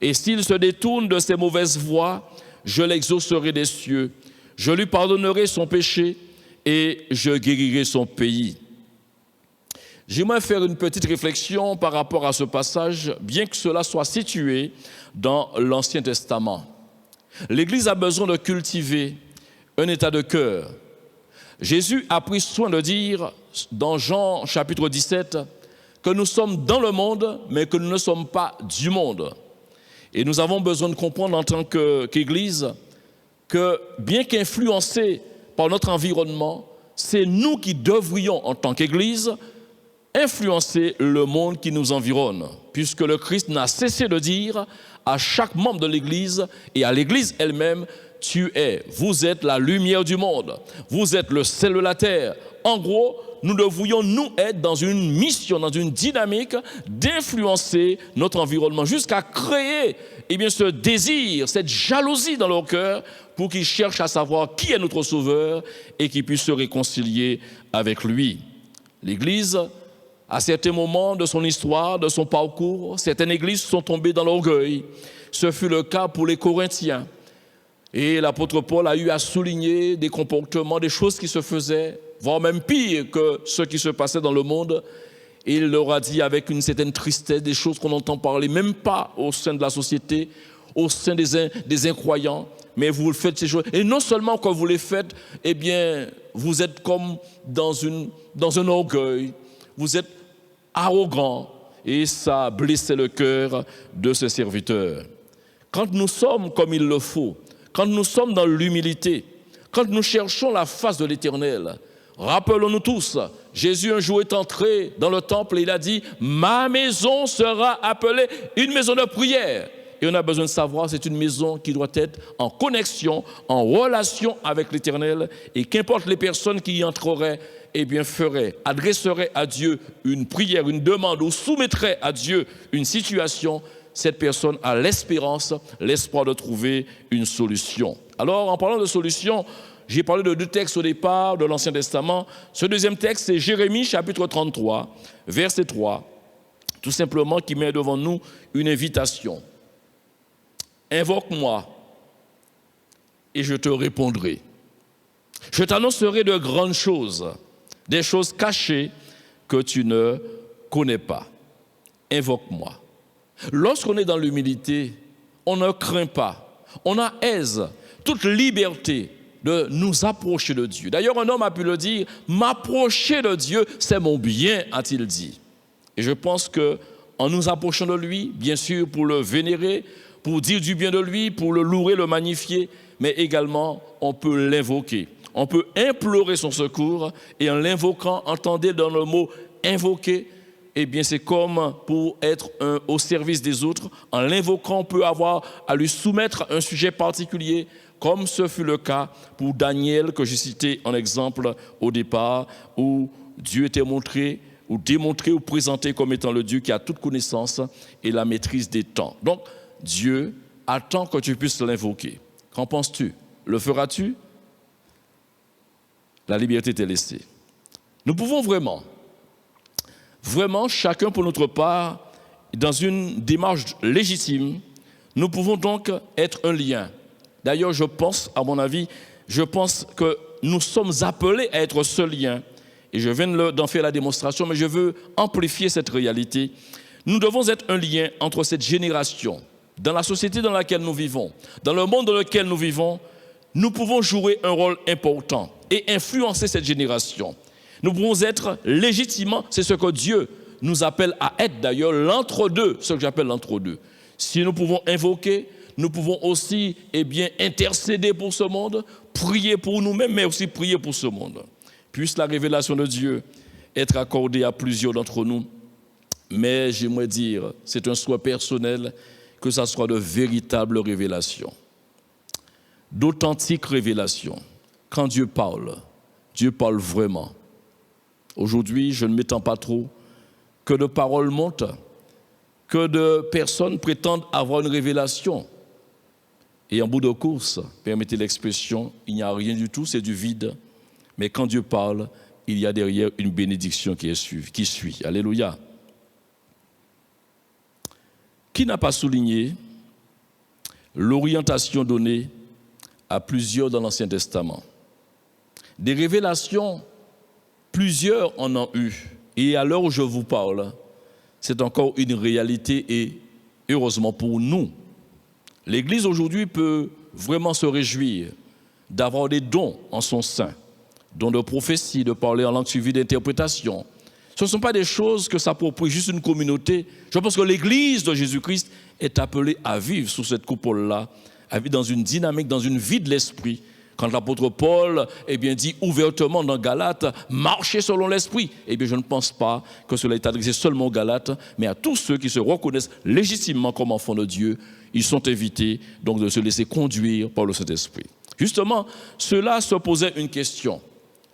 et s'il se détourne de ses mauvaises voies, je l'exaucerai des cieux, je lui pardonnerai son péché et je guérirai son pays. » J'aimerais faire une petite réflexion par rapport à ce passage, bien que cela soit situé dans l'Ancien Testament. L'Église a besoin de cultiver un état de cœur. Jésus a pris soin de dire dans Jean chapitre 17 que nous sommes dans le monde, mais que nous ne sommes pas du monde. Et nous avons besoin de comprendre en tant qu'Église que bien qu'influencés par notre environnement, c'est nous qui devrions en tant qu'Église influencer le monde qui nous environne, puisque le Christ n'a cessé de dire à chaque membre de l'Église et à l'Église elle-même, vous êtes la lumière du monde, vous êtes le sel de la terre. En gros, nous devrions nous être dans une mission, dans une dynamique d'influencer notre environnement jusqu'à créer ce désir, cette jalousie dans leur cœur pour qu'ils cherchent à savoir qui est notre Sauveur et qu'ils puissent se réconcilier avec lui. L'Église, à certains moments de son histoire, de son parcours, certaines églises sont tombées dans l'orgueil. Ce fut le cas pour les Corinthiens. Et l'apôtre Paul a eu à souligner des comportements, des choses qui se faisaient, voire même pire que ce qui se passait dans le monde. Et il leur a dit avec une certaine tristesse des choses qu'on n'entend parler, même pas au sein de la société, au sein des incroyants, mais vous faites ces choses. Et non seulement quand vous les faites, vous êtes comme dans un orgueil, vous êtes arrogant, et ça blessait le cœur de ses serviteurs. Quand nous sommes comme il le faut, quand nous sommes dans l'humilité, quand nous cherchons la face de l'Éternel, rappelons-nous tous, Jésus un jour est entré dans le temple et il a dit « Ma maison sera appelée une maison de prière ». Et on a besoin de savoir, c'est une maison qui doit être en connexion, en relation avec l'Éternel. Et qu'importe les personnes qui y entreraient, adresseraient à Dieu une prière, une demande, ou soumettraient à Dieu une situation, cette personne a l'espérance, l'espoir de trouver une solution. Alors, en parlant de solution, j'ai parlé de 2 textes au départ de l'Ancien Testament. Ce deuxième texte, c'est Jérémie, chapitre 33, verset 3, tout simplement qui met devant nous une invitation. « Invoque-moi et je te répondrai. Je t'annoncerai de grandes choses, des choses cachées que tu ne connais pas. Invoque-moi. » Lorsqu'on est dans l'humilité, on ne craint pas, on a aise, toute liberté de nous approcher de Dieu. D'ailleurs, un homme a pu le dire, « M'approcher de Dieu, c'est mon bien », a-t-il dit. Et je pense qu'en nous approchant de lui, bien sûr pour le vénérer, pour dire du bien de lui, pour le louer, le magnifier, mais également on peut l'invoquer. On peut implorer son secours et en l'invoquant, entendez dans le mot « invoquer », c'est comme pour être au service des autres. En l'invoquant, on peut avoir à lui soumettre un sujet particulier, comme ce fut le cas pour Daniel, que j'ai cité en exemple au départ, où Dieu était montré, ou démontré, ou présenté comme étant le Dieu qui a toute connaissance et la maîtrise des temps. Donc, Dieu attend que tu puisses l'invoquer. Qu'en penses-tu? Le feras-tu? La liberté t'est laissée. Nous pouvons vraiment, chacun pour notre part, dans une démarche légitime, nous pouvons donc être un lien. D'ailleurs, je pense que nous sommes appelés à être ce lien. Et je viens d'en faire la démonstration, mais je veux amplifier cette réalité. Nous devons être un lien entre cette génération, dans la société dans laquelle nous vivons, dans le monde dans lequel nous vivons. Nous pouvons jouer un rôle important et influencer cette génération. Nous pouvons être légitimement, c'est ce que Dieu nous appelle à être d'ailleurs, l'entre-deux, ce que j'appelle l'entre-deux. Si nous pouvons invoquer, nous pouvons aussi intercéder pour ce monde, prier pour nous-mêmes, mais aussi prier pour ce monde. Puisse la révélation de Dieu être accordée à plusieurs d'entre nous. Mais j'aimerais dire, c'est un souhait personnel, que ça soit de véritables révélations, d'authentiques révélations. Quand Dieu parle vraiment. Aujourd'hui, je ne m'étends pas trop, que de paroles montent, que de personnes prétendent avoir une révélation. Et en bout de course, permettez l'expression, il n'y a rien du tout, c'est du vide. Mais quand Dieu parle, il y a derrière une bénédiction qui suit. Alléluia. Qui n'a pas souligné l'orientation donnée à plusieurs dans l'Ancien Testament? Des révélations, plusieurs en ont eu. Et à l'heure où je vous parle, c'est encore une réalité et heureusement pour nous. L'Église aujourd'hui peut vraiment se réjouir d'avoir des dons en son sein, dons de prophétie, de parler en langue suivie d'interprétation. Ce ne sont pas des choses que s'approprie juste une communauté. Je pense que l'Église de Jésus-Christ est appelée à vivre sous cette coupole-là, à vivre dans une dynamique, dans une vie de l'esprit. Quand l'apôtre Paul dit ouvertement dans Galates, marchez selon l'esprit. Je ne pense pas que cela est adressé seulement aux Galates, mais à tous ceux qui se reconnaissent légitimement comme enfants de Dieu. Ils sont invités donc de se laisser conduire par le Saint-Esprit. Justement, cela se posait une question.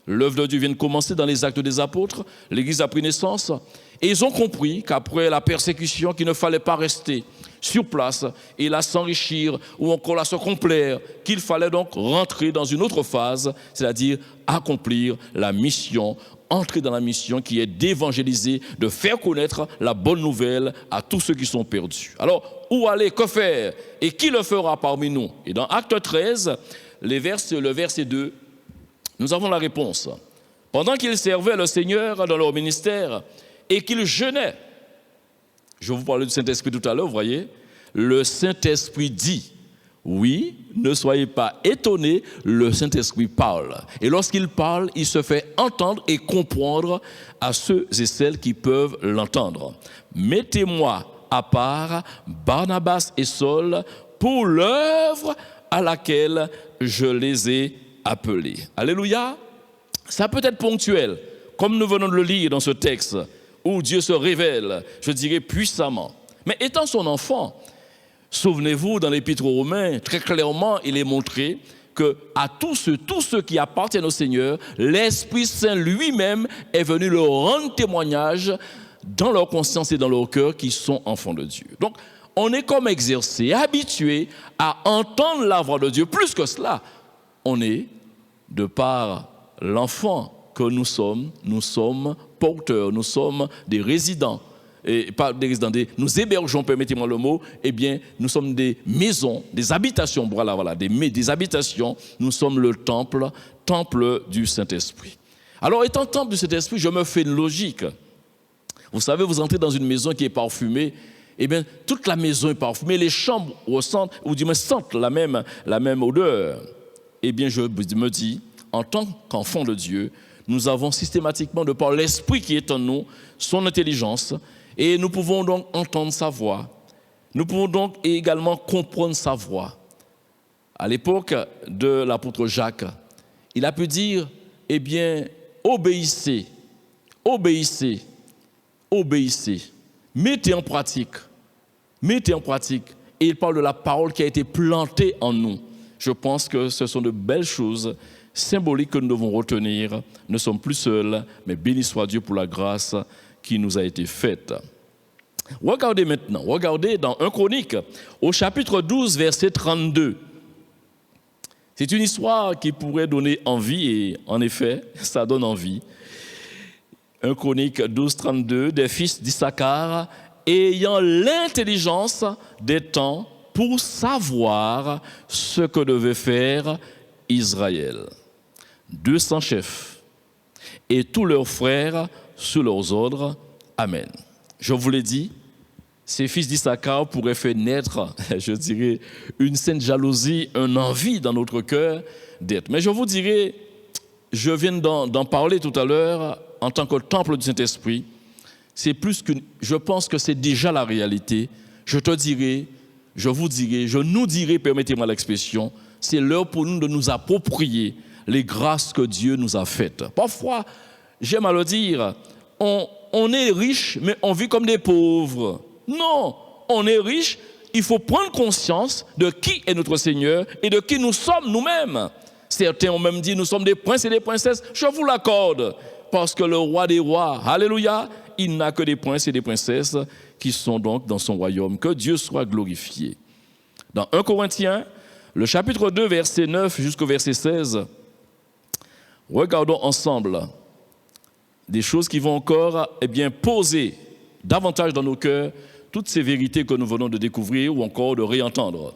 L'œuvre de Dieu vient de commencer dans les Actes des Apôtres. L'Église a pris naissance. Et ils ont compris qu'après la persécution, qu'il ne fallait pas rester sur place et là s'enrichir ou encore là se complaire, qu'il fallait donc rentrer dans une autre phase, c'est-à-dire accomplir la mission, entrer dans la mission qui est d'évangéliser, de faire connaître la bonne nouvelle à tous ceux qui sont perdus. Alors, où aller, que faire et qui le fera parmi nous? Et dans Acte 13, le verset 2, nous avons la réponse. Pendant qu'ils servaient le Seigneur dans leur ministère et qu'ils jeûnaient, je vous parlais du Saint-Esprit tout à l'heure, vous voyez, le Saint-Esprit dit, oui, ne soyez pas étonnés, le Saint-Esprit parle. Et lorsqu'il parle, il se fait entendre et comprendre à ceux et celles qui peuvent l'entendre. Mettez-moi à part Barnabas et Saul pour l'œuvre à laquelle je les ai appelés. Alléluia. Ça peut être ponctuel, comme nous venons de le lire dans ce texte, où Dieu se révèle, je dirais puissamment. Mais étant son enfant, souvenez-vous, dans l'Épître aux Romains, très clairement, il est montré que à tous ceux qui appartiennent au Seigneur, l'Esprit Saint lui-même est venu leur rendre témoignage dans leur conscience et dans leur cœur qu'ils sont enfants de Dieu. Donc, on est comme exercé, habitué à entendre la voix de Dieu. Plus que cela, on est, de par l'enfant que nous sommes porteurs, nous sommes des résidents, et pas des résidents, nous hébergeons, permettez-moi le mot, nous sommes des maisons, des habitations, voilà, des habitations, nous sommes le temple du Saint-Esprit. Alors, étant temple du Saint-Esprit, je me fais une logique. Vous savez, vous entrez dans une maison qui est parfumée, toute la maison est parfumée, les chambres ressentent, ou du moins sentent la même odeur. Je me dis, en tant qu'enfant de Dieu, nous avons systématiquement, de par l'Esprit qui est en nous, son intelligence, et nous pouvons donc entendre sa voix. Nous pouvons donc également comprendre sa voix. À l'époque de l'apôtre Jacques, il a pu dire, obéissez, mettez en pratique. Et il parle de la parole qui a été plantée en nous. Je pense que ce sont de belles choses symboliques que nous devons retenir. Nous ne sommes plus seuls, mais béni soit Dieu pour la grâce qui nous a été faite. Regardez maintenant, dans 1 Chronique, au chapitre 12, verset 32. C'est une histoire qui pourrait donner envie, et en effet, ça donne envie. 1 Chronique 12, 32, des fils d'Issachar, ayant l'intelligence des temps pour savoir ce que devait faire Israël. 200 chefs et tous leurs frères sous leurs ordres. Amen. Je vous l'ai dit, ces fils d'Issachar pourraient faire naître, je dirais, une sainte jalousie, une envie dans notre cœur d'être. Mais je vous dirais, je viens d'en parler tout à l'heure, en tant que temple du Saint-Esprit, c'est plus qu'une. Je pense que c'est déjà la réalité. Je te dirai, je vous dirai, je nous dirai, permettez-moi l'expression, c'est l'heure pour nous de nous approprier les grâces que Dieu nous a faites. Parfois, j'aime à le dire, on est riche, mais on vit comme des pauvres. Non, on est riche, il faut prendre conscience de qui est notre Seigneur et de qui nous sommes nous-mêmes. Certains ont même dit, nous sommes des princes et des princesses. Je vous l'accorde, parce que le roi des rois, alléluia, il n'a que des princes et des princesses qui sont donc dans son royaume. Que Dieu soit glorifié. Dans 1 Corinthiens, Le chapitre 2, verset 9 jusqu'au verset 16, regardons ensemble des choses qui vont encore poser davantage dans nos cœurs toutes ces vérités que nous venons de découvrir ou encore de réentendre.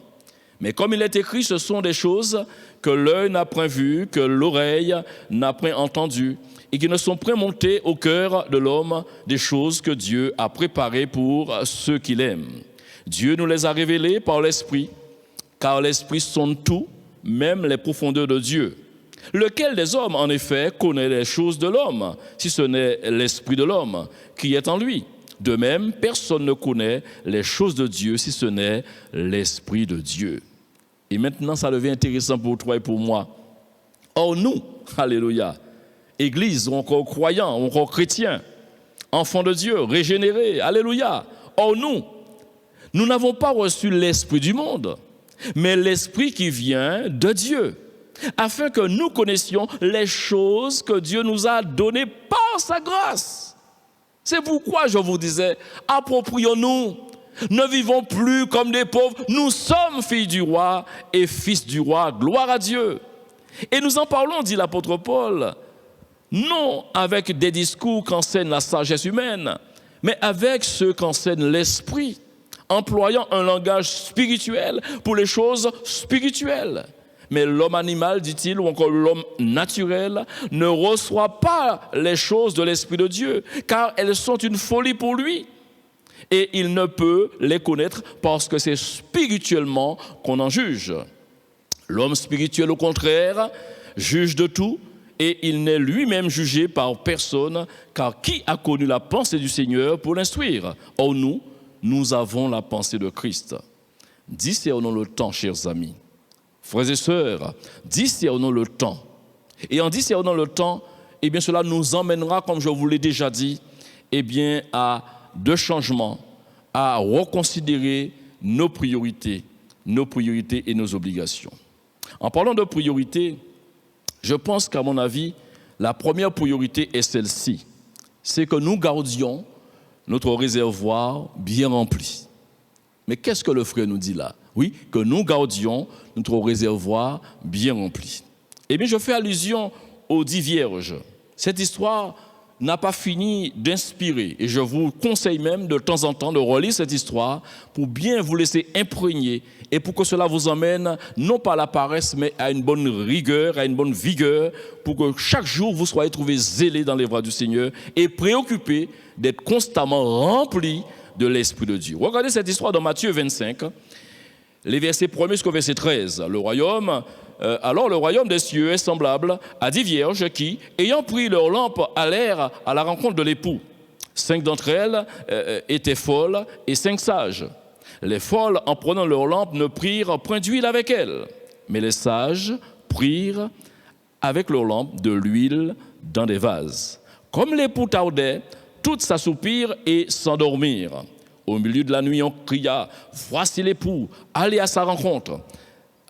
Mais comme il est écrit, ce sont des choses que l'œil n'a point vues, que l'oreille n'a point entendues, et qui ne sont point montées au cœur de l'homme, des choses que Dieu a préparées pour ceux qu'il aime. Dieu nous les a révélées par l'Esprit, car l'Esprit sonde tout, même les profondeurs de Dieu. Lequel des hommes, en effet, connaît les choses de l'homme, si ce n'est l'Esprit de l'homme qui est en lui? De même, personne ne connaît les choses de Dieu si ce n'est l'Esprit de Dieu. Et maintenant, ça devient intéressant pour toi et pour moi. Or, nous, alléluia, Église, ou encore croyants, ou encore chrétiens, enfants de Dieu, régénérés, alléluia. Or, nous n'avons pas reçu l'Esprit du monde, mais l'Esprit qui vient de Dieu, afin que nous connaissions les choses que Dieu nous a données par sa grâce. C'est pourquoi je vous disais, approprions-nous, ne vivons plus comme des pauvres, nous sommes filles du roi et fils du roi, gloire à Dieu. Et nous en parlons, dit l'apôtre Paul, non avec des discours qu'enseigne la sagesse humaine, mais avec ceux qu'enseigne l'Esprit, employant un langage spirituel pour les choses spirituelles. Mais l'homme animal, dit-il, ou encore l'homme naturel, ne reçoit pas les choses de l'Esprit de Dieu, car elles sont une folie pour lui. Et il ne peut les connaître parce que c'est spirituellement qu'on en juge. L'homme spirituel, au contraire, juge de tout, et il n'est lui-même jugé par personne, car qui a connu la pensée du Seigneur pour l'instruire? Or nous avons la pensée de Christ. Discernons le temps, chers amis. Frères et sœurs, discernons le temps. Et en discernant le temps, cela nous emmènera, comme je vous l'ai déjà dit, à deux changements, à reconsidérer nos priorités et nos obligations. En parlant de priorités, je pense qu'à mon avis, la première priorité est celle-ci. C'est que nous gardions notre réservoir bien rempli. Mais qu'est-ce que le frère nous dit là? Oui, que nous gardions notre réservoir bien rempli. Je fais allusion aux 10 vierges. Cette histoire n'a pas fini d'inspirer. Et je vous conseille même de temps en temps de relire cette histoire pour bien vous laisser imprégner et pour que cela vous emmène non pas à la paresse, mais à une bonne rigueur, à une bonne vigueur, pour que chaque jour vous soyez trouvés zélés dans les bras du Seigneur et préoccupés d'être constamment remplis de l'Esprit de Dieu. Regardez cette histoire dans Matthieu 25, les versets 1 jusqu'au verset 13. Alors le royaume des cieux est semblable à 10 vierges qui, ayant pris leur lampe, allèrent à la rencontre de l'époux. 5 d'entre elles étaient folles et 5 sages. Les folles, en prenant leur lampe, ne prirent point d'huile avec elles, mais les sages prirent avec leur lampe de l'huile dans des vases. Comme l'époux tardait, toutes s'assoupirent et s'endormirent. Au milieu de la nuit, on cria « Voici l'époux, allez à sa rencontre !»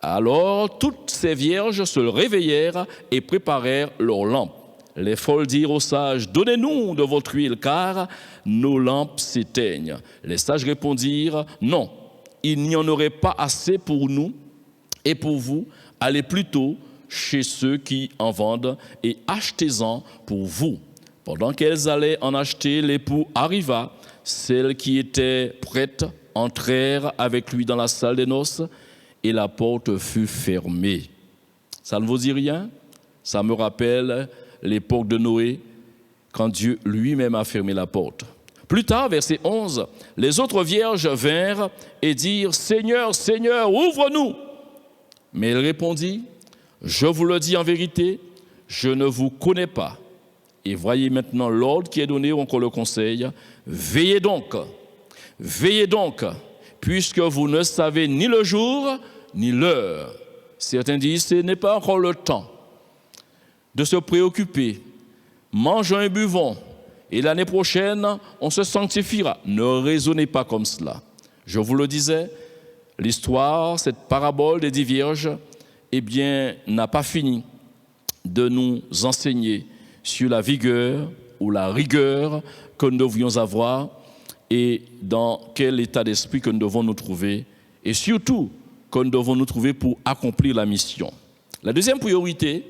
Alors, toutes ces vierges se réveillèrent et préparèrent leurs lampes. Les folles dirent aux sages « Donnez-nous de votre huile, car nos lampes s'éteignent. » Les sages répondirent « Non, il n'y en aurait pas assez pour nous et pour vous. Allez plutôt chez ceux qui en vendent et achetez-en pour vous. » Pendant qu'elles allaient en acheter, l'époux arriva. Celles qui étaient prêtes entrèrent avec lui dans la salle des noces et la porte fut fermée. Ça ne vous dit rien? Ça me rappelle l'époque de Noé, quand Dieu lui-même a fermé la porte. Plus tard, verset 11, les autres vierges vinrent et dirent « Seigneur, Seigneur, ouvre-nous » Mais il répondit « Je vous le dis en vérité, je ne vous connais pas. » Et voyez maintenant l'ordre qui est donné, ou encore le conseil. Veillez donc, puisque vous ne savez ni le jour, ni l'heure. Certains disent, ce n'est pas encore le temps de se préoccuper. Mangeons et buvons, et l'année prochaine, on se sanctifiera. Ne raisonnez pas comme cela. Je vous le disais, l'histoire, cette parabole des 10 vierges, n'a pas fini de nous enseigner sur la vigueur ou la rigueur que nous devions avoir et dans quel état d'esprit que nous devons nous trouver. Et surtout, que nous devons nous trouver pour accomplir la mission. La deuxième priorité,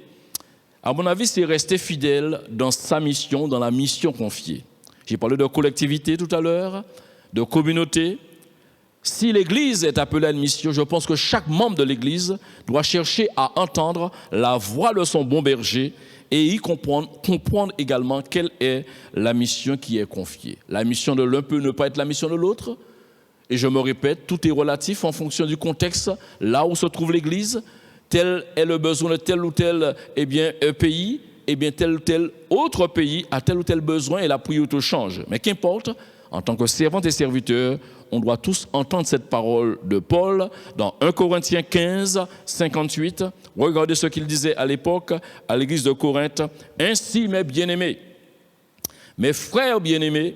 à mon avis, c'est rester fidèle dans sa mission, dans la mission confiée. J'ai parlé de collectivité tout à l'heure, de communauté. Si l'Église est appelée à une mission, je pense que chaque membre de l'Église doit chercher à entendre la voix de son bon berger et y comprendre également quelle est la mission qui est confiée. La mission de l'un peut ne pas être la mission de l'autre. Et je me répète, tout est relatif en fonction du contexte, là où se trouve l'Église. Tel est le besoin de tel ou tel pays, tel ou tel autre pays a tel ou tel besoin et la priorité change. Mais qu'importe, en tant que servante et serviteur, on doit tous entendre cette parole de Paul dans 1 Corinthiens 15, 58. Regardez ce qu'il disait à l'époque à l'église de Corinthe. « Ainsi, mes bien-aimés, mes frères bien-aimés,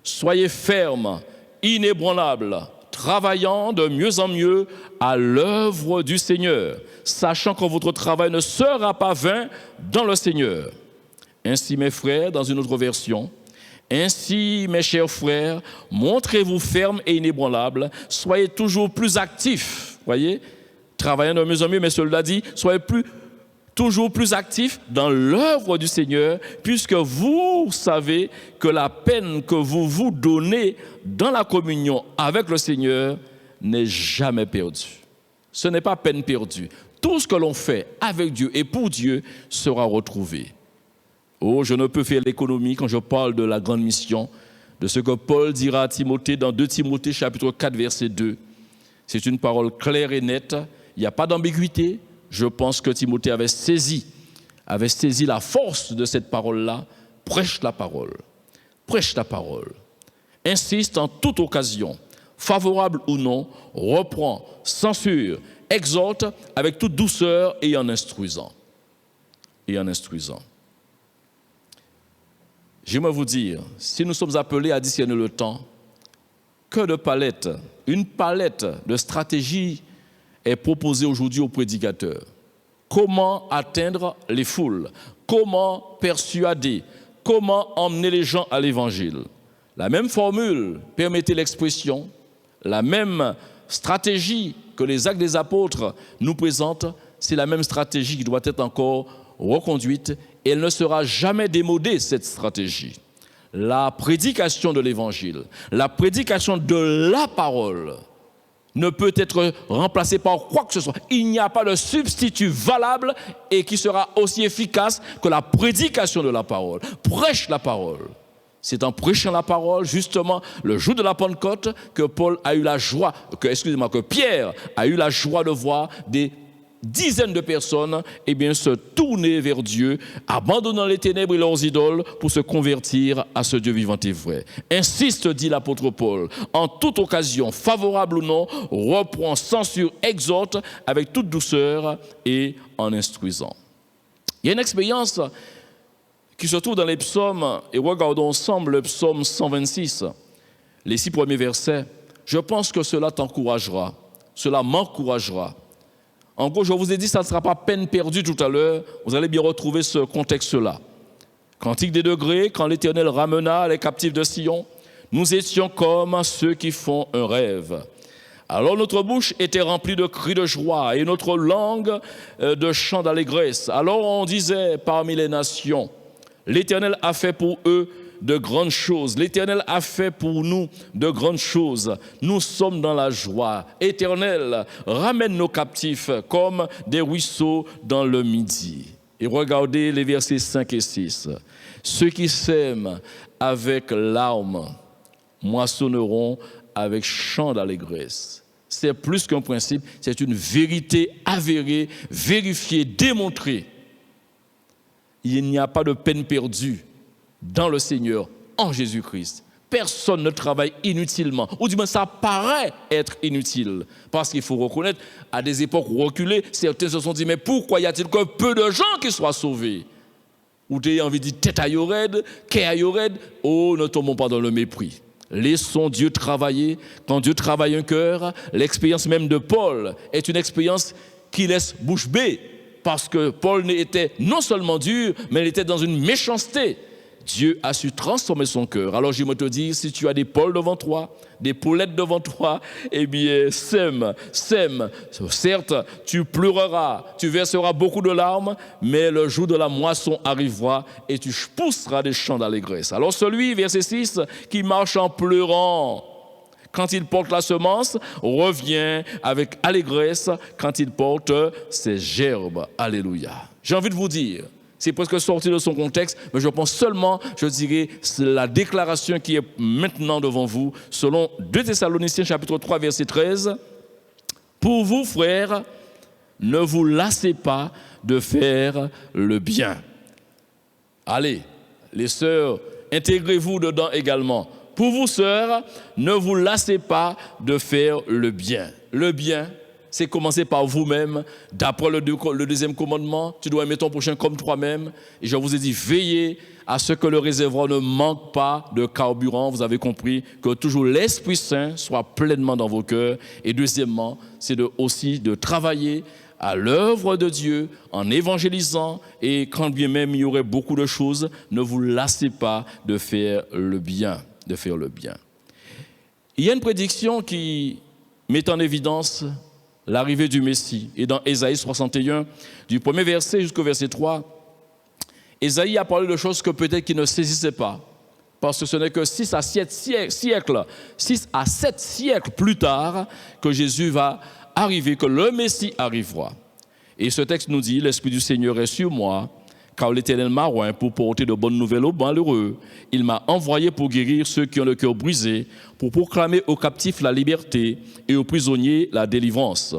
soyez fermes, inébranlables, travaillant de mieux en mieux à l'œuvre du Seigneur, sachant que votre travail ne sera pas vain dans le Seigneur. Ainsi, mes frères, dans une autre version, ainsi, mes chers frères, montrez-vous fermes et inébranlables, soyez toujours plus actifs, voyez, travaillant de mieux en mieux, mais cela dit, soyez toujours plus actifs dans l'œuvre du Seigneur, puisque vous savez que la peine que vous vous donnez dans la communion avec le Seigneur n'est jamais perdue. Ce n'est pas peine perdue. Tout ce que l'on fait avec Dieu et pour Dieu sera retrouvé. Oh, je ne peux faire l'économie quand je parle de la grande mission, de ce que Paul dira à Timothée dans 2 Timothée chapitre 4 verset 2. C'est une parole claire et nette, il n'y a pas d'ambiguïté. Je pense que Timothée avait saisi la force de cette parole-là. Prêche la parole. Prêche la parole. Insiste en toute occasion, favorable ou non, reprend, censure, exhorte avec toute douceur et en instruisant. J'aimerais vous dire, si nous sommes appelés à discerner le temps, que de palettes, une palette de stratégies est proposée aujourd'hui aux prédicateurs. Comment atteindre les foules? Comment persuader? Comment emmener les gens à l'évangile? La même formule, permettez l'expression, la même stratégie que les Actes des Apôtres nous présentent, c'est la même stratégie qui doit être encore reconduite et elle ne sera jamais démodée, cette stratégie. La prédication de l'évangile, la prédication de la parole ne peut être remplacée par quoi que ce soit. Il n'y a pas de substitut valable et qui sera aussi efficace que la prédication de la parole. Prêche la parole. C'est en prêchant la parole, justement, le jour de la Pentecôte, que Pierre a eu la joie de voir des dizaines de personnes se tourner vers Dieu, abandonnant les ténèbres et leurs idoles pour se convertir à ce Dieu vivant et vrai. Insiste, dit l'apôtre Paul, en toute occasion, favorable ou non, reprend, censure, exhorte avec toute douceur et en instruisant. Il y a une expérience qui se trouve dans les psaumes, et regardons ensemble le psaume 126, les 6 premiers versets. Je pense que cela t'encouragera, cela m'encouragera. En gros, je vous ai dit, ça ne sera pas peine perdue tout à l'heure. Vous allez bien retrouver ce contexte-là. Cantique des degrés, quand l'Éternel ramena les captifs de Sion, nous étions comme ceux qui font un rêve. Alors notre bouche était remplie de cris de joie et notre langue de chants d'allégresse. Alors on disait parmi les nations, l'Éternel a fait pour eux de grandes choses. L'Éternel a fait pour nous de grandes choses. Nous sommes dans la joie. Éternel, ramène nos captifs comme des ruisseaux dans le midi. Et regardez les versets 5 et 6. Ceux qui sèment avec larmes moissonneront avec chant d'allégresse. C'est plus qu'un principe, c'est une vérité avérée, vérifiée, démontrée. Il n'y a pas de peine perdue dans le Seigneur, en Jésus-Christ. Personne ne travaille inutilement, ou du moins ça paraît être inutile, parce qu'il faut reconnaître, à des époques reculées, certains se sont dit, mais pourquoi y a-t-il que peu de gens qui soient sauvés? Ou tu as envie de dire tête à yored, qu'est à yored, oh, ne tombons pas dans le mépris. Laissons Dieu travailler. Quand Dieu travaille un cœur, l'expérience même de Paul est une expérience qui laisse bouche bée, parce que Paul était non seulement dur, mais il était dans une méchanceté. Dieu a su transformer son cœur. Alors je me te dis, si tu as des pôles devant toi, des poulettes devant toi, eh bien sème. Certes, tu pleureras, tu verseras beaucoup de larmes, mais le jour de la moisson arrivera et tu pousseras des chants d'allégresse. Alors celui, verset 6, qui marche en pleurant, quand il porte la semence, revient avec allégresse quand il porte ses gerbes. Alléluia. J'ai envie de vous dire, c'est presque sorti de son contexte, mais je pense seulement, je dirais, c'est la déclaration qui est maintenant devant vous, selon 2 Thessaloniciens chapitre 3, verset 13. Pour vous, frères, ne vous lassez pas de faire le bien. Allez, les sœurs, intégrez-vous dedans également. Pour vous, sœurs, ne vous lassez pas de faire le bien. Le bien, c'est commencer par vous-même. D'après le deuxième commandement, tu dois aimer ton prochain comme toi-même. Et je vous ai dit, veillez à ce que le réservoir ne manque pas de carburant. Vous avez compris que toujours l'Esprit Saint soit pleinement dans vos cœurs. Et deuxièmement, c'est aussi de travailler à l'œuvre de Dieu en évangélisant. Et quand bien même il y aurait beaucoup de choses, ne vous lassez pas de faire le bien. De faire le bien. Il y a une prédiction qui met en évidence l'arrivée du Messie. Et dans Ésaïe 61, du premier verset jusqu'au verset 3, Ésaïe a parlé de choses que peut-être qu'il ne saisissait pas. Parce que ce n'est que 6 à 7 siècles plus tard que Jésus va arriver, que le Messie arrivera. Et ce texte nous dit, l'Esprit du Seigneur est sur moi, car l'Éternel m'a oint pour porter de bonnes nouvelles aux malheureux. Il m'a envoyé pour guérir ceux qui ont le cœur brisé, pour proclamer aux captifs la liberté et aux prisonniers la délivrance,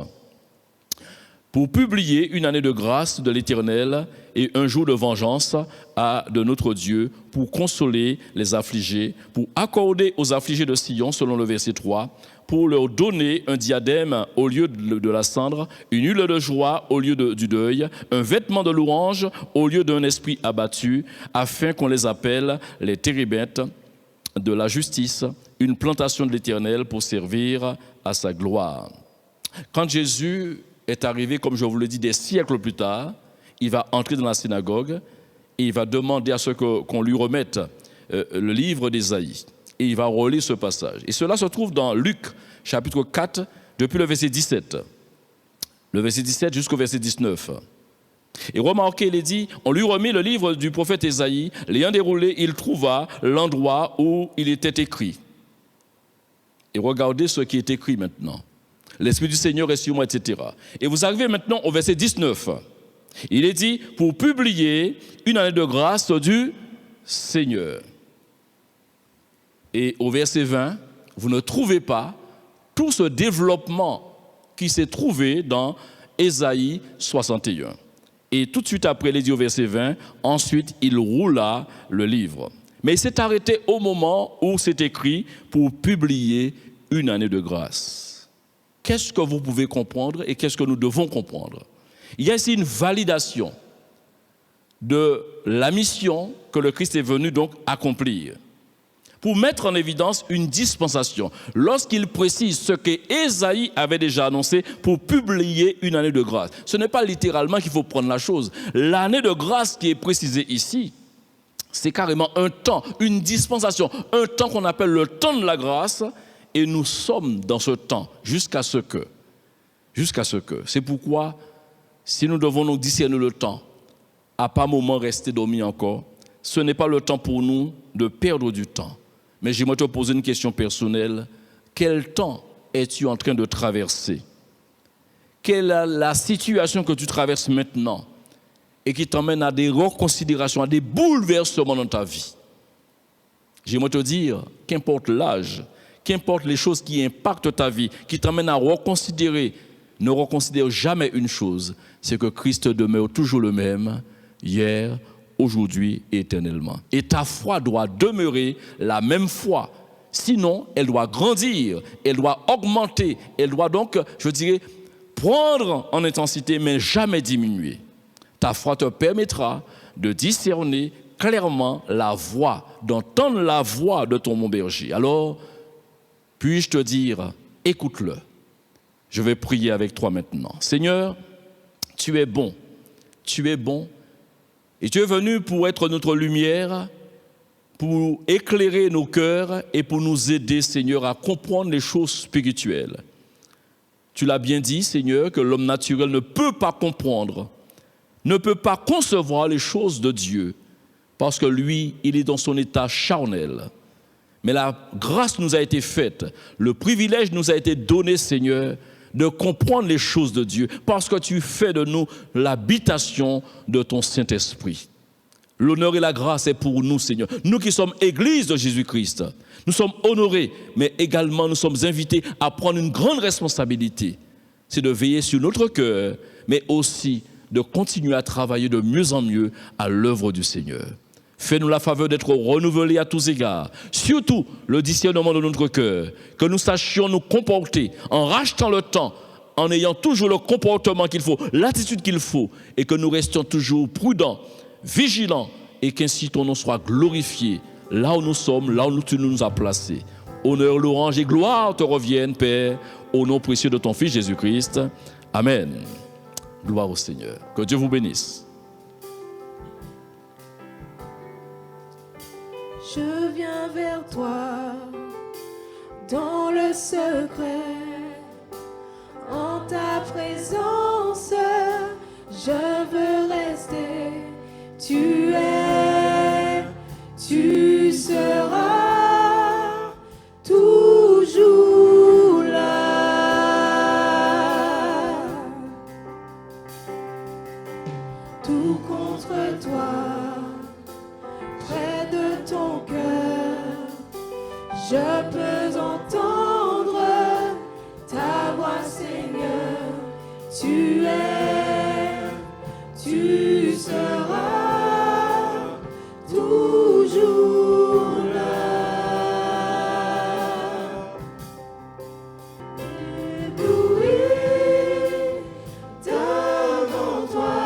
pour publier une année de grâce de l'Éternel et un jour de vengeance de notre Dieu, pour consoler les affligés, pour accorder aux affligés de Sion, selon le verset 3, pour leur donner un diadème au lieu de la cendre, une huile de joie au lieu du deuil, un vêtement de louange au lieu d'un esprit abattu, afin qu'on les appelle les térébintes de la justice, une plantation de l'Éternel pour servir à sa gloire. Quand Jésus est arrivé, comme je vous l'ai dit, des siècles plus tard, il va entrer dans la synagogue et il va demander à ce qu'on lui remette le livre d'Ésaïe. Et il va relire ce passage. Et cela se trouve dans Luc, chapitre 4, depuis le verset 17. Le verset 17 jusqu'au verset 19. Et remarquez, il est dit, on lui remit le livre du prophète Ésaïe, l'ayant déroulé, il trouva l'endroit où il était écrit. Et regardez ce qui est écrit maintenant. L'Esprit du Seigneur est sur moi, etc. Et vous arrivez maintenant au verset 19. Il est dit, pour publier une année de grâce du Seigneur. Et au verset 20, vous ne trouvez pas tout ce développement qui s'est trouvé dans Ésaïe 61. Et tout de suite après, il est dit au verset 20, ensuite il roula le livre. Mais il s'est arrêté au moment où c'est écrit pour publier une année de grâce. Qu'est-ce que vous pouvez comprendre et qu'est-ce que nous devons comprendre? Il y a ici une validation de la mission que le Christ est venu donc accomplir, pour mettre en évidence une dispensation. Lorsqu'il précise ce qu'Ésaïe avait déjà annoncé pour publier une année de grâce, ce n'est pas littéralement qu'il faut prendre la chose. L'année de grâce qui est précisée ici, c'est carrément un temps, une dispensation, un temps qu'on appelle le temps de la grâce, et nous sommes dans ce temps jusqu'à ce que. C'est pourquoi, si nous devons nous discerner le temps, à pas moment rester dormi encore, ce n'est pas le temps pour nous de perdre du temps. Mais j'aimerais te poser une question personnelle. Quel temps es-tu en train de traverser? Quelle est la situation que tu traverses maintenant et qui t'emmène à des reconsidérations, à des bouleversements dans ta vie? J'aimerais te dire, qu'importe l'âge, qu'importe les choses qui impactent ta vie, qui t'emmènent à reconsidérer, ne reconsidère jamais une chose, c'est que Christ demeure toujours le même, hier, aujourd'hui et éternellement. Et ta foi doit demeurer la même foi. Sinon, elle doit grandir, elle doit augmenter, elle doit donc, je dirais, prendre en intensité, mais jamais diminuer. Ta foi te permettra de discerner clairement la voix, d'entendre la voix de ton bon berger. Alors, puis-je te dire, écoute-le. Je vais prier avec toi maintenant. Seigneur, tu es bon. Tu es bon. Et tu es venu pour être notre lumière pour éclairer nos cœurs et pour nous aider, Seigneur, à comprendre les choses spirituelles. Tu l'as bien dit, Seigneur, que l'homme naturel ne peut pas comprendre, ne peut pas concevoir les choses de Dieu, parce que lui, il est dans son état charnel. Mais la grâce nous a été faite, le privilège nous a été donné, Seigneur, de comprendre les choses de Dieu, parce que tu fais de nous l'habitation de ton Saint-Esprit. L'honneur et la grâce est pour nous, Seigneur. Nous qui sommes Église de Jésus-Christ, nous sommes honorés, mais également nous sommes invités à prendre une grande responsabilité. C'est de veiller sur notre cœur, mais aussi de continuer à travailler de mieux en mieux à l'œuvre du Seigneur. Fais-nous la faveur d'être renouvelés à tous égards, surtout le discernement de notre cœur, que nous sachions nous comporter en rachetant le temps, en ayant toujours le comportement qu'il faut, l'attitude qu'il faut, et que nous restions toujours prudents, vigilants, et qu'ainsi ton nom soit glorifié là où nous sommes, là où tu nous as placés. Honneur, louange et gloire te reviennent, Père, au nom précieux de ton Fils Jésus-Christ. Amen. Gloire au Seigneur. Que Dieu vous bénisse. Je viens vers toi dans le secret, en ta présence, je veux rester. Tu es, tu seras toujours là. Tout contre toi, près de ton cœur, je peux entendre ta voix, Seigneur. Tu es, tu seras toujours là. Ébloui devant toi,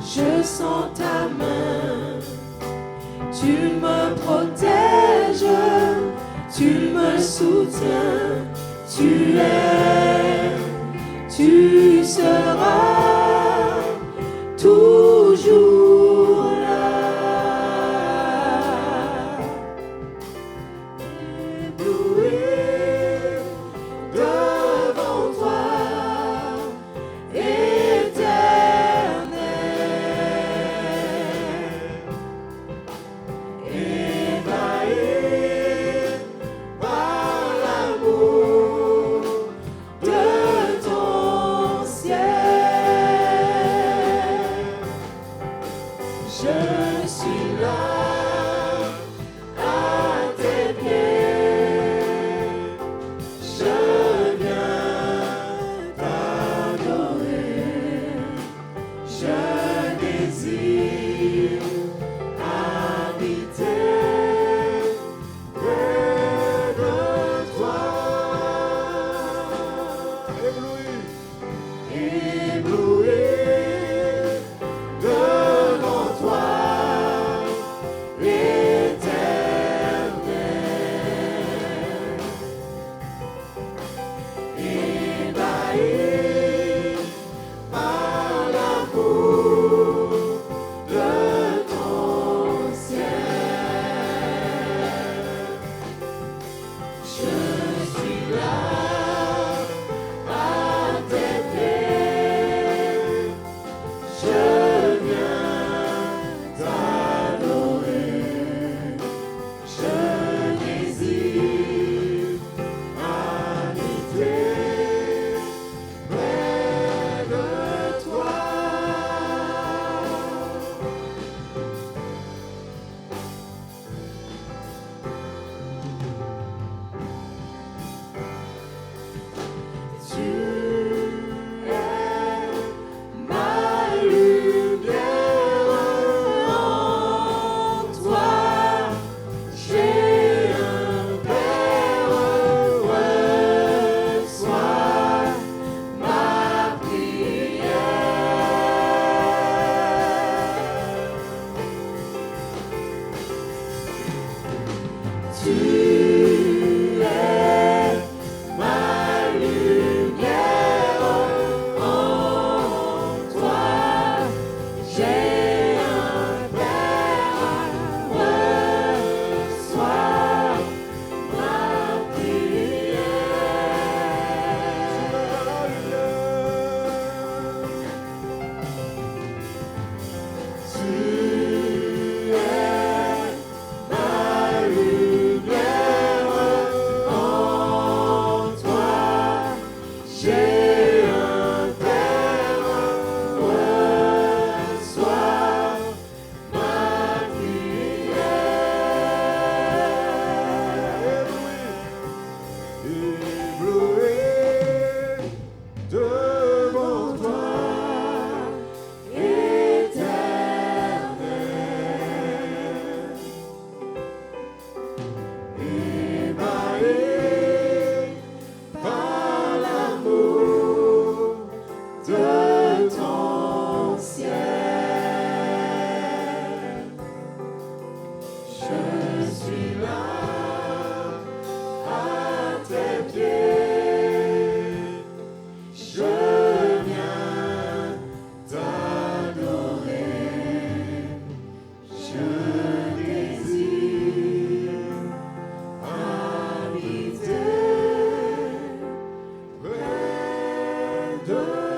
je sens ta main, tu me protèges, tu me soutiens, tu es, tu seras toujours là. Ébloui devant toi, yeah. de